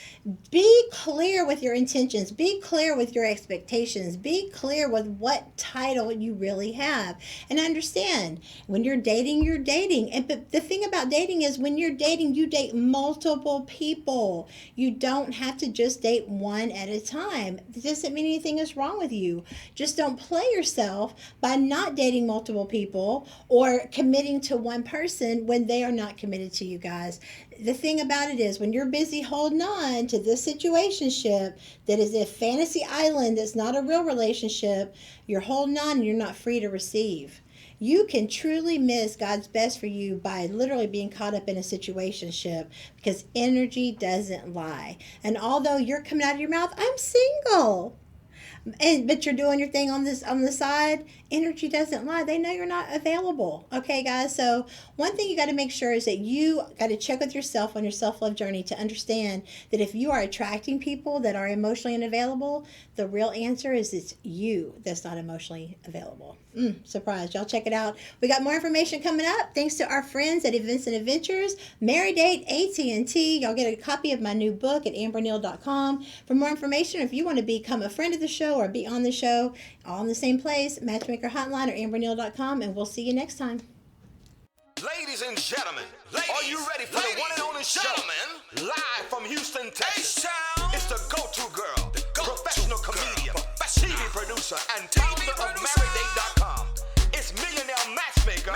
Speaker 2: Be clear with your intentions. Be clear with your expectations. Be clear with what title you really have. And understand, when you're dating, you're dating. But the thing about dating is when you're dating, you date multiple people. You don't have to just date one at a time. It doesn't mean anything is wrong with you. Just don't play yourself by not dating multiple people or committing to one person when they are not committed to you guys. The thing about it is when you're busy holding on to this situationship that is a fantasy island that's not a real relationship, you're holding on and you're not free to receive. You can truly miss God's best for you by literally being caught up in a situationship because energy doesn't lie. And although you're coming out of your mouth, I'm single. But you're doing your thing on the side, energy doesn't lie. They know you're not available. Okay, guys? So one thing you got to make sure is that you got to check with yourself on your self-love journey to understand that if you are attracting people that are emotionally unavailable, the real answer is it's you that's not emotionally available. Surprise. Y'all check it out. We got more information coming up thanks to our friends at Events and Adventures, Married Date, AT&T. Y'all get a copy of my new book at amberneal.com. For more information, if you want to become a friend of the show or be on the show, all in the same place, Matchmaker Hotline or amberneal.com, and we'll see you next time.
Speaker 1: Ladies and gentlemen, are you ready for the one and only show? Live from Houston, Texas. It's the go-to girl, professional comedian, TV producer, and founder of MarriedDate.com. It's Millionaire Matchmaker.